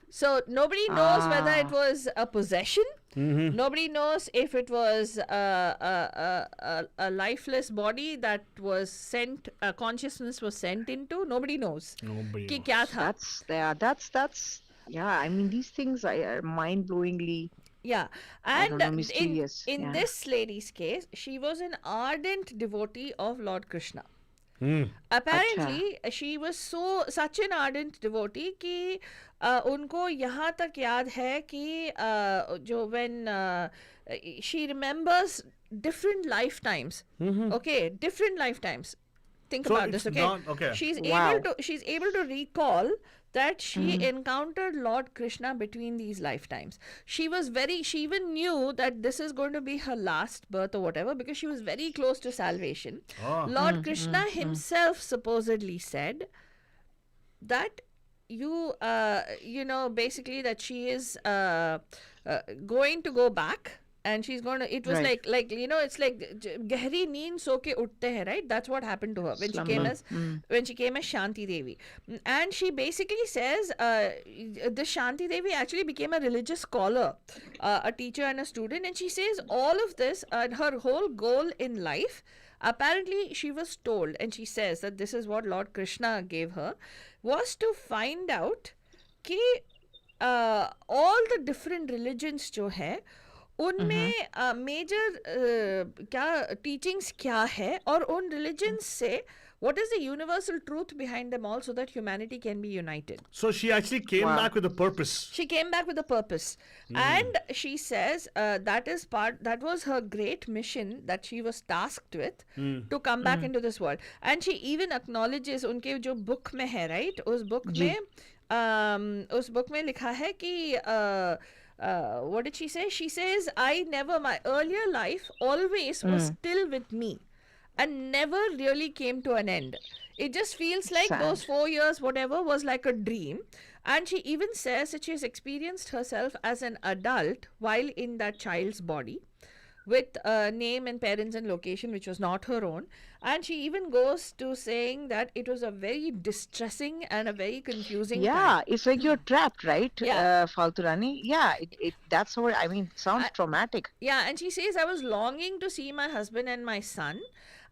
S2: So nobody knows whether it was a possession. Nobody knows if it was a lifeless body that was sent, consciousness was sent into. Nobody knows.
S1: Nobody
S2: कि
S1: knows.
S2: क्या था?
S3: That's I mean, these things are mind-blowingly,
S2: Yeah,
S3: I don't
S2: and
S3: know, mysterious.
S2: in
S3: Yeah.
S2: this lady's case, she was an ardent devotee of Lord Krishna. Apparently, she was such an ardent devotee कि उनको यहाँ तक याद है कि जो when she remembers different lifetimes. Okay, different lifetimes. Think
S1: So
S2: about
S1: it's
S2: this, okay?
S1: not okay.
S3: Wow.
S2: She's able to recall that she encountered Lord Krishna between these lifetimes. She even knew that this is going to be her last birth or whatever, because she was very close to salvation.
S1: Oh.
S2: Lord Krishna himself supposedly said that basically that she is going to go back, and she's going to, it was
S3: Right.
S2: it's like gehri neend so ke uठते हैं, right? That's what happened to her when she came as Shanti Devi. And she basically says the Shanti Devi actually became a religious scholar, a teacher and a student, and she says all of this, her whole goal in life, apparently she was told, and she says that this is what Lord Krishna gave her, was to find out कि all the different religions जो है उनमें major क्या teachings क्या है, और उन religions से what is the universal truth behind them all, so that humanity can be united.
S1: So she actually came back with a purpose.
S2: She came back with a purpose. And she says that was her great mission that she was tasked with, to come back into this world. And she even acknowledges उनके जो book में है, right? उस book में लिखा है कि what did she say? She says, my earlier life always was still with me and never really came to an end. It just feels like
S3: Sad.
S2: those 4 years, whatever, was like a dream. And she even says that she has experienced herself as an adult while in that child's body, with name and parents and location which was not her own. And she even goes to saying that it was a very distressing and a very confusing time.
S3: It's like you're trapped, right?
S2: Yeah.
S3: Faltu Rani. Yeah, that's what I mean. Sounds traumatic.
S2: Yeah, and she says, I was longing to see my husband and my son.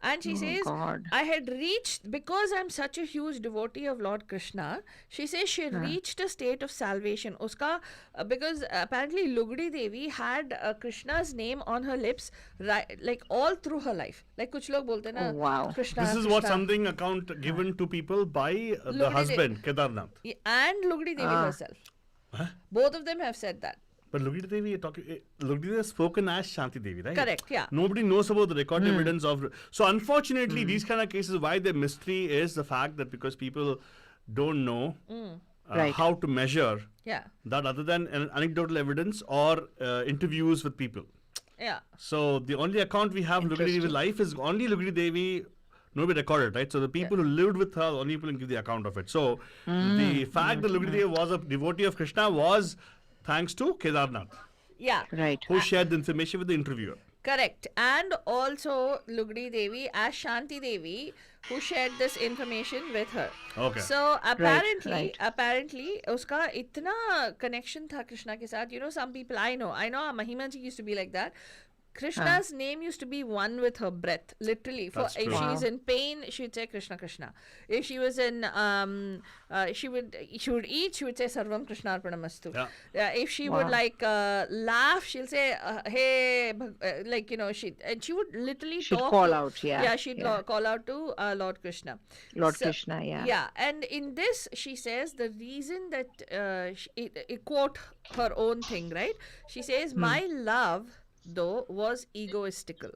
S2: And she says,
S3: God.
S2: I had reached, because I'm such a huge devotee of Lord Krishna, she says she reached a state of salvation. Uska, because apparently Lugdi Devi had Krishna's name on her lips, right, like all through her life. Like kuch log bolte na,
S3: Wow.
S2: Krishna,
S1: This is
S2: Krishna.
S1: what something account given to people by the
S2: Lugdi
S1: husband, Kedarnath.
S2: And Lugdi Devi herself. Both of them have said that.
S1: But Lugdi Devi, Lugdi Devi is spoken as Shanti Devi, right?
S2: Correct, yeah.
S1: Nobody knows about the recorded evidence of. So unfortunately, these kind of cases, why the mystery is the fact that because people don't know
S3: Right.
S1: how to measure
S2: Yeah,
S1: that, other than anecdotal evidence or interviews with people.
S2: yeah.
S1: So the only account we have of Lugdi Devi's life is only Lugdi Devi. Nobody recorded, right? So the people who lived with her, only people can give the account of it. So the fact that Lugdi Devi was a devotee of Krishna was thanks to Kedarnath,
S2: Yeah.
S3: Right.
S1: who shared the information with the interviewer.
S2: Correct. And also Lugdi Devi as Shanti Devi, who shared this information with her.
S1: Okay.
S2: So apparently,
S3: right.
S2: apparently उसका इतना connection था कृष्णा के साथ. You know, some people I know Mahima ji used to be like that. Krishna's name used to be one with her breath, literally. For
S1: That's
S2: if
S1: true.
S2: she's in pain, she would say Krishna Krishna. If she was in she would eat, she would say Sarvam Krishna Arpanamastu.
S1: Yeah.
S2: If she would like laugh, she'll say hey, like she would literally
S3: She'd
S2: talk
S3: call
S2: to-
S3: out, yeah,
S2: Yeah, she'd
S3: yeah.
S2: Call out to Lord Krishna.
S3: Lord
S2: So-
S3: Krishna, yeah.
S2: Yeah, and in this, she says the reason that it quote her own thing, right? She says, my love, though, was egoistical.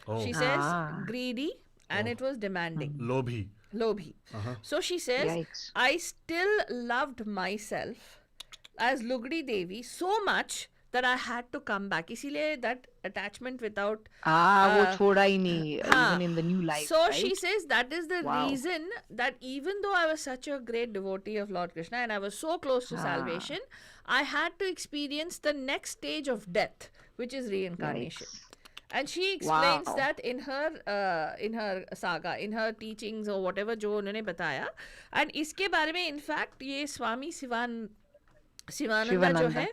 S1: Oh.
S2: She says,
S3: Ah.
S2: greedy, and it was demanding.
S1: Lobhi.
S2: Lobhi. So she says,
S3: Yikes.
S2: I still loved myself as Lugdi Devi so much that I had to come back. इसीलिए that attachment without
S3: वो छोड़ा ही नहीं,
S2: हाँ.
S3: even in the new life.
S2: So
S3: right?
S2: she says that is the
S3: Wow.
S2: reason that even though I was such a great devotee of Lord Krishna and I was so close to salvation, I had to experience the next stage of death, which is reincarnation.
S3: Yikes.
S2: And she explains
S3: Wow.
S2: that in her saga, in her teachings or whatever जो उन्होंने बताया. And इसके बारे में in fact ये स्वामी Sivananda जो है,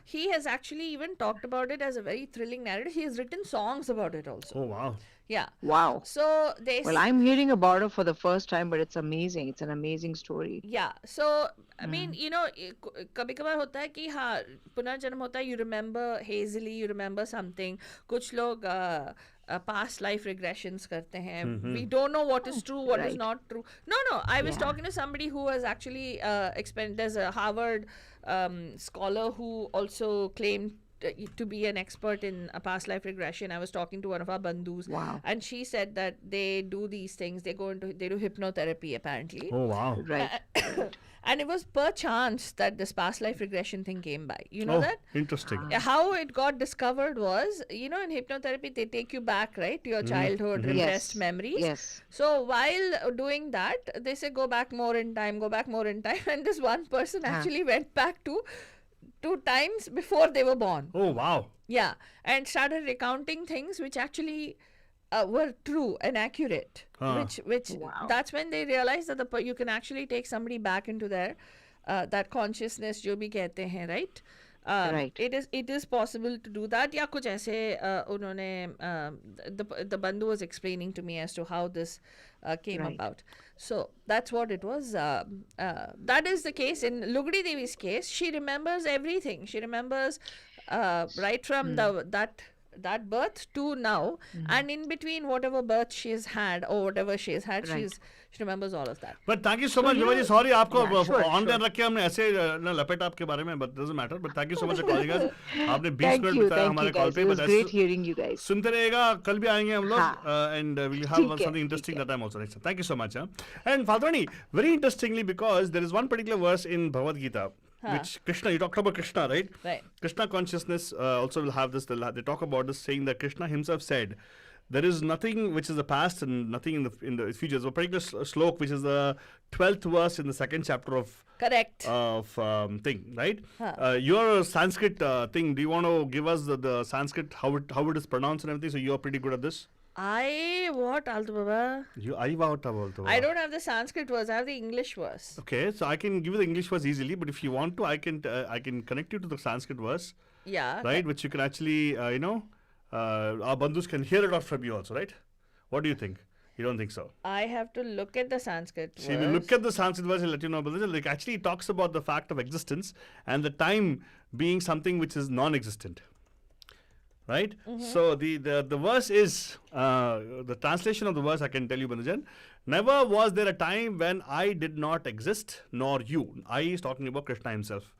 S2: he has actually even talked about it as a very thrilling narrative. He has written songs about it also.
S1: Oh wow.
S2: Yeah.
S3: Wow.
S2: So they
S3: Well, I'm hearing about it for the first time, but it's amazing. It's an amazing story.
S2: Yeah, so I mean, कभी कभार होता है कि हाँ पुनर्जन्म होता है. You remember hazily, you remember something. कुछ लोग past life regressions करते हैं. We don't know what is true, what is
S3: Right.
S2: not true. No. I was
S3: Yeah.
S2: talking to somebody who was actually there's a Harvard scholar who also claimed to be an expert in a past life regression. I was talking to one of our bandhus,
S3: Wow.
S2: and she said that they do these things. They do hypnotherapy apparently.
S1: Oh wow.
S3: Right.
S2: And it was per chance that this past life regression thing came by. You know
S1: Oh,
S2: that?
S1: interesting.
S2: How it got discovered was, in hypnotherapy, they take you back, right, to your childhood, repressed
S3: Yes.
S2: memories.
S3: Yes.
S2: So while doing that, they say go back more in time, and this one person actually went back to 2 times before they were born.
S1: Oh wow.
S2: Yeah, and started recounting things which actually were true and accurate. Which
S3: Wow.
S2: that's when they realized that you can actually take somebody back into their that consciousness, जो भी कहते हैं, right?
S3: Right.
S2: It is possible to do that. या कुछ ऐसे उन्होंने the bandhu was explaining to me as to how this came
S3: Right.
S2: about. So that's what it was. That is the case in Lugdi Devi's case. She remembers everything. She remembers right from that birth to now, and in between whatever birth she has had or whatever she has had,
S3: Right.
S2: she remembers all of that.
S1: But thank you so much,
S3: you
S1: Viva ji.
S3: know-
S1: Sorry, आपको
S3: Yeah, sure,
S1: on
S3: sure.
S1: there रख के हमने ऐसे ना लपेटा आपके बारे में, but doesn't matter. But thank you so much for calling us. आपने 20
S3: Thank
S1: मिनट
S3: you.
S1: बिताया
S3: Thank
S1: हमारे
S3: you,
S1: कॉल
S3: guys.
S1: पे.
S3: It
S1: But
S3: was great hearing you guys.
S1: सुनते रहेगा. कल भी आएंगे हम लोग,
S3: हाँ.
S1: and we'll have
S3: ठीक है,
S1: something
S3: ठीक
S1: interesting
S3: है.
S1: that time also next time. Thank you so much. And Faltwani, very interestingly, because there is one particular verse in Bhagavad Gita, which Krishna, you talked about Krishna, right?
S2: Right.
S1: Krishna consciousness also will have this. They talk about this, saying that Krishna himself said, there is nothing which is the past and nothing in the future. There's a particular slok which is the 12th verse in the second chapter of
S2: Correct.
S1: thing, right? Your Sanskrit thing. Do you want to give us the Sanskrit how it is pronounced and everything? So you're pretty good at this.
S2: What, Altu Baba?
S1: I
S2: I don't have the Sanskrit verse. I have the English verse.
S1: Okay, so I can give you the English verse easily, but if you want to, I can connect you to the Sanskrit verse,
S2: Yeah.
S1: right? Which you can actually, our bandhus can hear it out from you also, right? What do you think? You don't think so?
S2: I have to look at the Sanskrit
S1: See,
S2: verse.
S1: we look at the Sanskrit verse and let you know, but like actually it talks about the fact of existence and the time being something which is non-existent. Right? So the verse is, the translation of the verse I can tell you, Bandhujan. Never was there a time when I did not exist, nor you. I is talking about Krishna himself.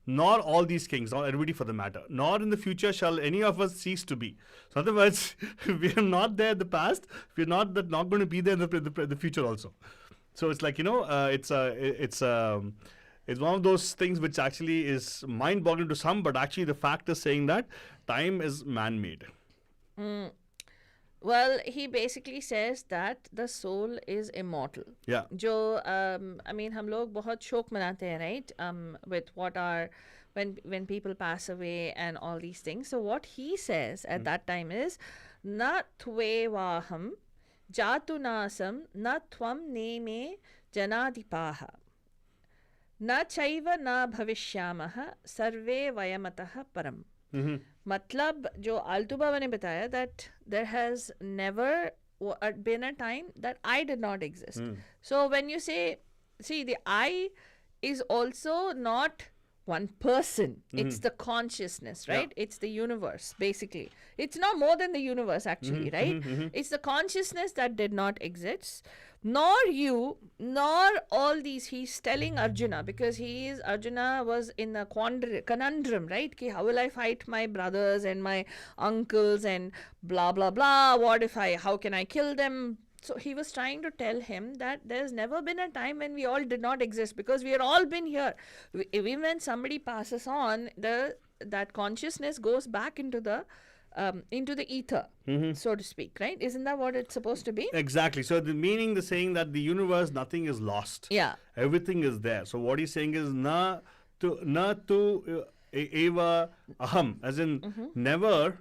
S1: Nor all these kings, nor everybody for the matter. Nor in the future shall any of us cease to be. So in other words, we are not there in the past. We are not going to be there in the future also. So it's like, it's one of those things which actually is mind-boggling to some, but actually the fact is saying that time is man-made.
S2: Well, he basically says that the soul is immortal.
S1: Yeah.
S2: जो हम लोग बहुत शोक मनाते हैं, right? With what are when people pass away and all these things. So what he says at that time is na tvevaham jatu nasam na tvam neme janadipaha na chaiva na bhavishyamaha sarve vayamataha param. मतलब जो आलतू बाबा ने बताया that there has never been a time that I did not exist. So when you say, see, the I is also not one person. It's the consciousness, right?
S1: Yeah.
S2: It's the universe, basically. It's not more than the universe, actually, right? It's the consciousness that did not exist. Nor you, nor all these. He's telling Arjuna, because Arjuna was in a conundrum, right? Ki, how will I fight my brothers and my uncles and blah, blah, blah. How can I kill them? So he was trying to tell him that there's never been a time when we all did not exist, because we are all been here. Even when somebody passes on, that consciousness goes back into the ether, so to speak, right? Isn't that what it's supposed to be?
S1: Exactly. So the saying that the universe, nothing is lost.
S2: Yeah.
S1: Everything is there. So what he's saying is na tu eva aham, as in never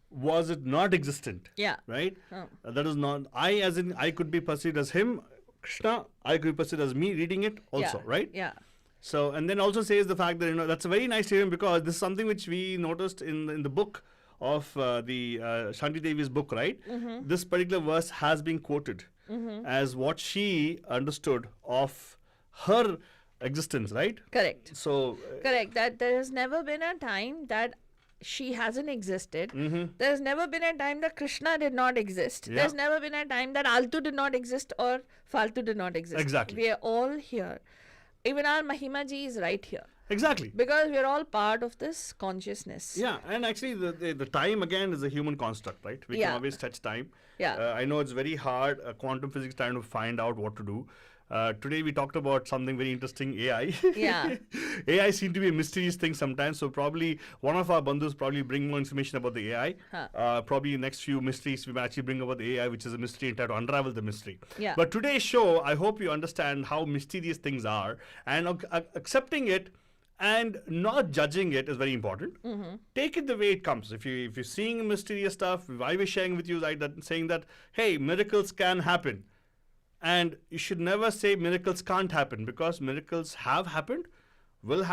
S1: was it not existent.
S2: Yeah.
S1: Right? That is not, I as in I could be perceived as him, Krishna, I could be perceived as me reading it also,
S2: Yeah.
S1: right?
S2: Yeah.
S1: So, and then also says the fact that, that's a very nice statement, because this is something which we noticed in the book of the Shanti Devi's book, right? This particular verse has been quoted as what she understood of her existence, right?
S2: Correct.
S1: So,
S2: Correct. That there has never been a time that she hasn't existed.
S1: Mm-hmm.
S2: There's never been a time that Krishna did not exist.
S1: Yeah.
S2: There's never been a time that Altu did not exist or Faltu did not exist.
S1: Exactly.
S2: We are all here. Even our Mahima ji is right here.
S1: Exactly.
S2: Because we're all part of this consciousness.
S1: Yeah, and actually the time again is a human construct, right? We can always touch time.
S2: Yeah.
S1: I know it's very hard, quantum physics trying to find out what to do. Today we talked about something very interesting, AI.
S2: Yeah.
S1: AI seem to be a mysterious thing sometimes, so probably one of our bandhus probably bring more information about the AI. Probably in the next few mysteries we might actually bring about the AI, which is a mystery, and try to unravel the mystery.
S2: Yeah.
S1: But today's show, I hope you understand how mysterious things are, and accepting it and not judging it is very important. Take it the way it comes. If you're seeing mysterious stuff, I was sharing with you like that, saying that, hey, miracles can happen. And you should never say miracles can't happen, because miracles have happened, will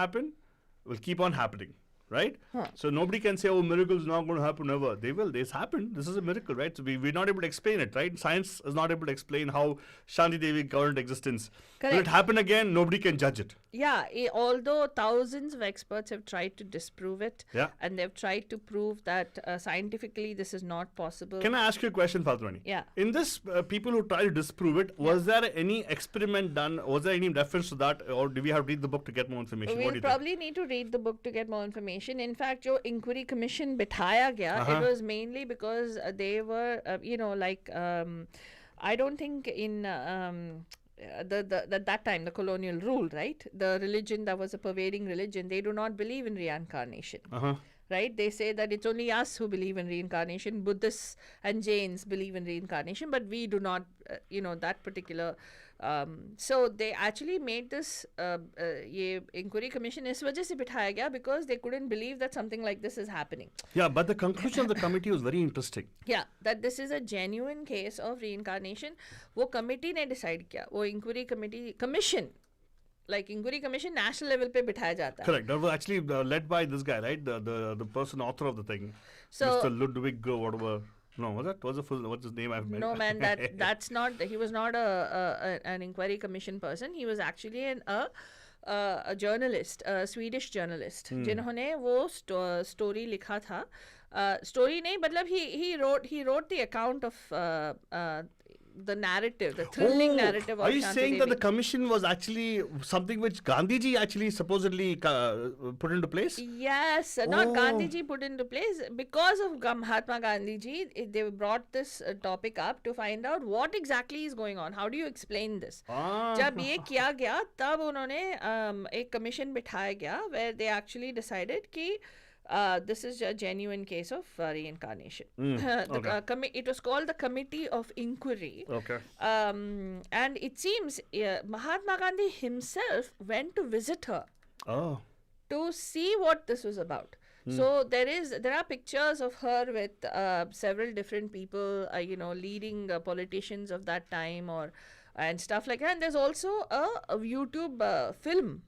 S1: keep on happening. Right? So nobody can say, oh, miracles not going to happen ever. They will. This happened. This is a miracle, right? So we're not able to explain it, right? Science is not able to explain how Shanti Devi current existence.
S2: Correct.
S1: Will it happen again? Nobody can judge it.
S2: Yeah, although thousands of experts have tried to disprove it, and they've tried to prove that scientifically this is not possible.
S1: Can I ask you a question, Faltrani?
S2: Yeah.
S1: In this, people who try to disprove it, was there any experiment done? Was there any reference to that? Or do we have to read the book to get more information?
S2: We'll probably need to read the book to get more information. In fact, jo inquiry commission bithaya gaya, it was mainly because they were, I don't think in that time, the colonial rule, right? The religion that was a pervading religion, they do not believe in reincarnation. Right? They say that it's only us who believe in reincarnation. Buddhists and Jains believe in reincarnation, but we do not, that particular. So they actually made this inquiry commission is wajah se bithaya gaya because they couldn't believe that something like this is happening.
S1: Yeah, but the conclusion of the committee was very interesting.
S2: Yeah, that this is a genuine case of reincarnation. वो committee ने decide किया. वो inquiry commission. Like inquiry commission national level पे बिठाया जाता है.
S1: Correct. That was actually led by this guy, right? The person author of the thing,
S2: so,
S1: Mr. Ludwig whatever. No, what's his name?
S2: No, man, that's not. He was not an inquiry commission person. He was actually a journalist, a Swedish journalist, जिन्होंने वो story लिखा था. Story नहीं, मतलब he wrote the account of the narrative, the thrilling narrative of
S1: Are you
S2: Shanti
S1: saying
S2: Devi.
S1: that the commission was actually something which Gandhiji actually supposedly put into place?
S2: Yes, not Gandhiji put into place. Because of Mahatma Gandhiji, they brought this topic up to find out what exactly is going on. How do you explain this? जब ये किया गया, तब उन्होंने एक commission बिठाया गया where they actually decided कि this is a genuine case of reincarnation. It was called the Committee of Inquiry.
S1: Okay.
S2: And it seems Mahatma Gandhi himself went to visit her to see what this was about. So there are pictures of her with several different people, leading politicians of that time and stuff like that. And there's also a YouTube film,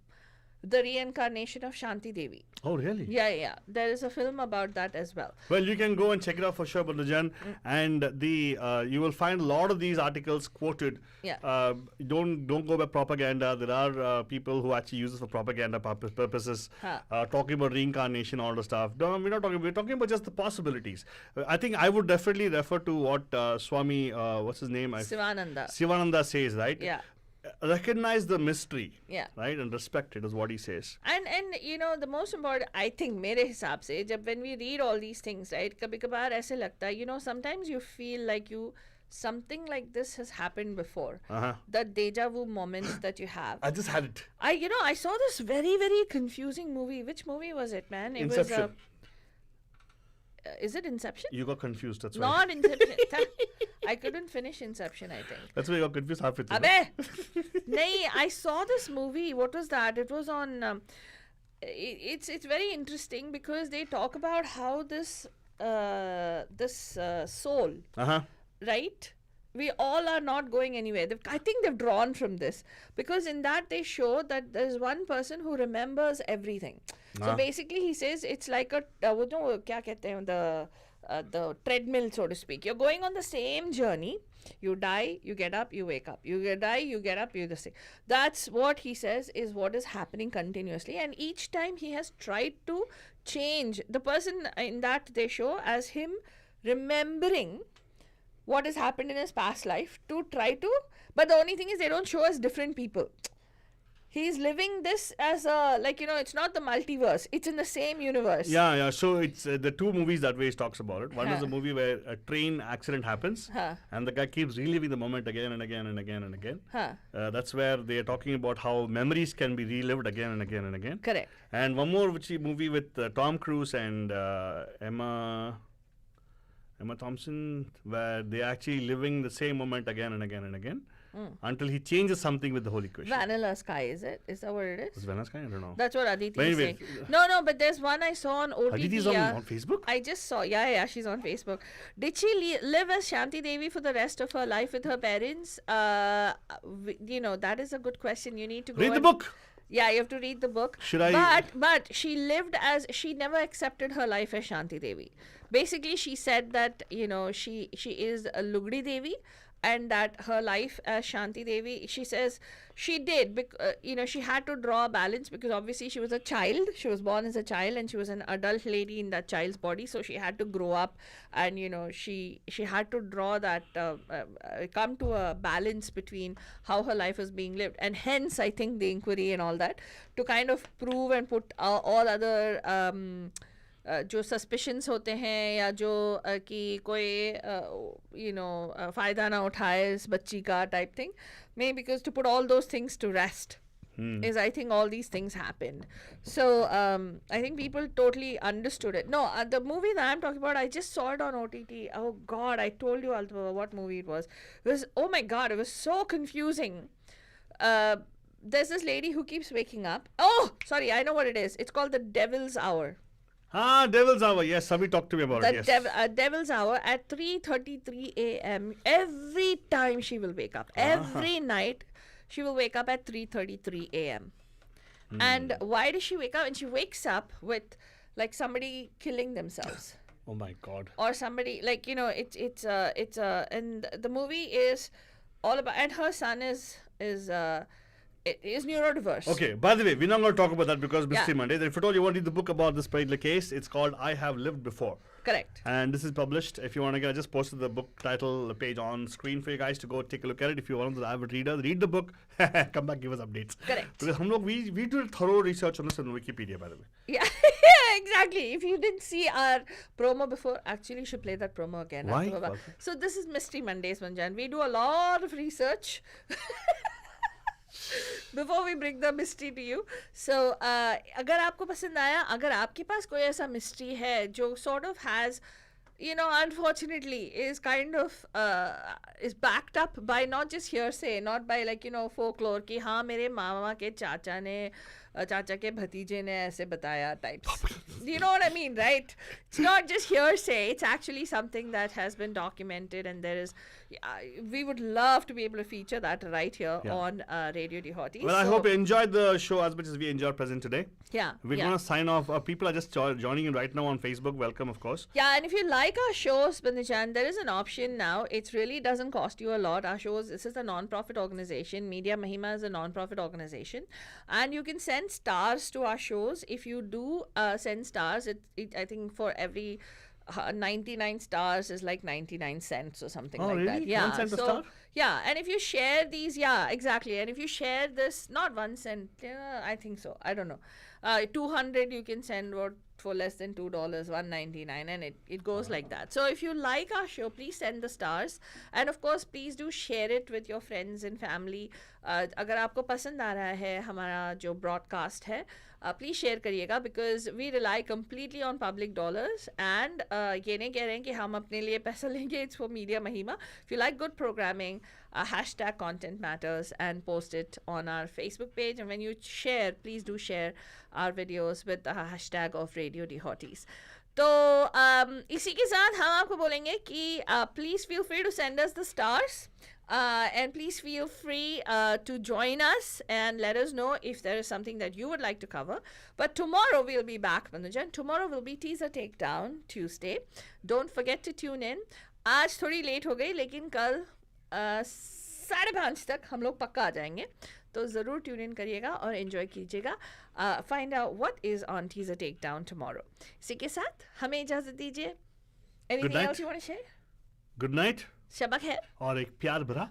S2: The Reincarnation of Shanti Devi.
S1: Oh, really?
S2: Yeah. There is a film about that as well.
S1: Well, you can go and check it out for sure, Bandhujan. And you will find a lot of these articles quoted.
S2: Yeah.
S1: Don't go by propaganda. There are people who actually use this for propaganda purposes. Talking about reincarnation, all the stuff. No, we're talking about just the possibilities. I think I would definitely refer to what Swami, what's his name? Sivananda says, right?
S2: Yeah.
S1: Recognize the mystery,
S2: right,
S1: and respect it is what he says.
S2: And the most important, I think, मेरे हिसाब से, when we read all these things, right, कभी-कभार ऐसे लगता है, sometimes you feel like something like this has happened before. The deja vu moments that you have.
S1: I just had it.
S2: I saw this very, very confusing movie. Which movie was it, man?
S1: Inception.
S2: Is it Inception?
S1: You got confused, that's why.
S2: Not Inception. I couldn't finish Inception, I think.
S1: That's why you got confused halfway through.
S2: Nahi, I saw this movie. What was that? It was on... it's very interesting because they talk about how this soul, right? We all are not going anywhere. I think they've drawn from this because in that they show that there's one person who remembers everything. So basically he says it's like the treadmill, so to speak. You're going on the same journey You die, you get up, you wake up. You die, you get up, you just say. That's what he says is what is happening continuously. And each time he has tried to change the person in that they show as him remembering what has happened in his past life to try to, but the only thing is they don't show us different people. He's living this as a, like, it's not the multiverse, it's in the same universe.
S1: Yeah. So it's the two movies that way he talks about it. One is a movie where a train accident happens and the guy keeps reliving the moment again and again and again and again. That's where they are talking about how memories can be relived again and again and again.
S2: Correct.
S1: And one more movie with Tom Cruise and Emma Thompson, where they actually living the same moment again and again and again until he changes something with the whole equation.
S2: Vanilla Sky, is it? Is that what it is?
S1: Is Vanilla Sky? I don't know.
S2: That's what Aditi is
S1: anyway,
S2: saying. No, but there's one I saw on OTT.
S1: Aditi's on Facebook?
S2: I just saw. Yeah, she's on Facebook. Did she live as Shanti Devi for the rest of her life with her parents? That is a good question. You need to go
S1: read the book.
S2: Yeah, you have to read the book.
S1: Should I?
S2: But she lived as, she never accepted her life as Shanti Devi. Basically, she said that, she is a Lugdi Devi, and that her life as Shanti Devi, she says she did, she had to draw a balance because obviously she was a child. She was born as a child and she was an adult lady in that child's body. So she had to grow up and, she had to draw that, come to a balance between how her life was being lived. And hence, I think the inquiry and all that to kind of prove and put all other जो suspicions होते हैं या जो कि कोई फ़ायदा ना उठाए इस बच्ची का type thing may because to put all those things to rest is I think all these things happened. So I think people totally understood it. No, the movie that I'm talking about, I just saw it on OTT. Oh God, I told you what movie it was. It was, oh my God, it was so confusing. There's this lady who keeps waking up. Oh, sorry, I know what it is. It's called The Devil's Hour.
S1: Devil's Hour. Yes, somebody talked to me about it. Yes.
S2: Devil's Hour at 3:33 a.m. Every time she will wake up. Every night she will wake up at 3:33 a.m. And why does she wake up? And she wakes up with like somebody killing themselves.
S1: Oh my God.
S2: Or somebody like and the movie is all about, and her son is neurodiverse.
S1: Okay, by the way, we're not going to talk about that because Mystery Monday. If at all you want to read the book about this particular case, it's called I Have Lived Before.
S2: Correct.
S1: And this is published. If you want to get, I just posted the book title page on screen for you guys to go take a look at it. If you're one of the avid readers, read the book, come back, give us updates.
S2: Correct.
S1: Because we do thorough research on this on Wikipedia, by the way.
S2: Yeah, exactly. If you didn't see our promo before, actually you should play that promo again.
S1: Why?
S2: So this is Mystery Mondays, Manjan. We do a lot of research. Before we bring the mystery to you. So, अगर आपको पसंद आया, अगर आपके पास कोई ऐसा mystery है जो sort of has, unfortunately is kind of is backed up by not just hearsay, not by folklore कि हाँ मेरे मामा के चाचा के भतीजे ने ऐसे बताया types. You know what I mean, right? It's not just hearsay. It's actually something that has been documented, and there is. We would love to be able to feature that right here on Radio Dihoti.
S1: Well, I hope you enjoyed the show as much as we enjoyed present today.
S2: Yeah.
S1: We're going to sign off. People are just joining in right now on Facebook. Welcome, of course.
S2: Yeah, and if you like our shows, Bandichan, there is an option now. It really doesn't cost you a lot. Our shows, this is a non-profit organization. Media Mahima is a non-profit organization. And you can send stars to our shows. If you do send stars, I think for every 99 stars is like 99 cents or something like
S1: really?
S2: that. Yeah.
S1: 1 cent a star?
S2: Yeah, and if you share these, exactly. And if you share this, not 1 cent, I think so. I don't know. 200 you can send for less than $2, $1.99, and it goes like that. So if you like our show, please send the stars, and of course please do share it with your friends and family. अगर आपको पसंद आ रहा है हमारा जो broadcast है, please share करिएगा, because we rely completely on public dollars, and ये नहीं कह रहे हैं कि हम अपने लिए पैसा लेंगे. It's for Media Mahima. If you like good programming, hashtag content matters and post it on our Facebook page, and when you share, please do share our videos with the hashtag of Radio Dihotis. तो इसी के साथ हम आपको बोलेंगे कि please feel free to send us the stars. And please feel free to join us and let us know if there is something that you would like to cover. But tomorrow we'll be back, Manujan. Tomorrow will be Teaser Takedown Tuesday. Don't forget to tune in. आज थोड़ी late हो गई, लेकिन कल 5:30 तक हम लोग पक्का आ जाएंगे, तो ज़रूर ट्यून इन करिएगा और एंजॉय कीजिएगा. Find out what is on teaser take down tomorrow. इसी के साथ हमें इजाज़त दीजिए. Anything else you want to share?
S1: Good night.
S2: Shaba खैर.
S1: और एक प्यार भरा.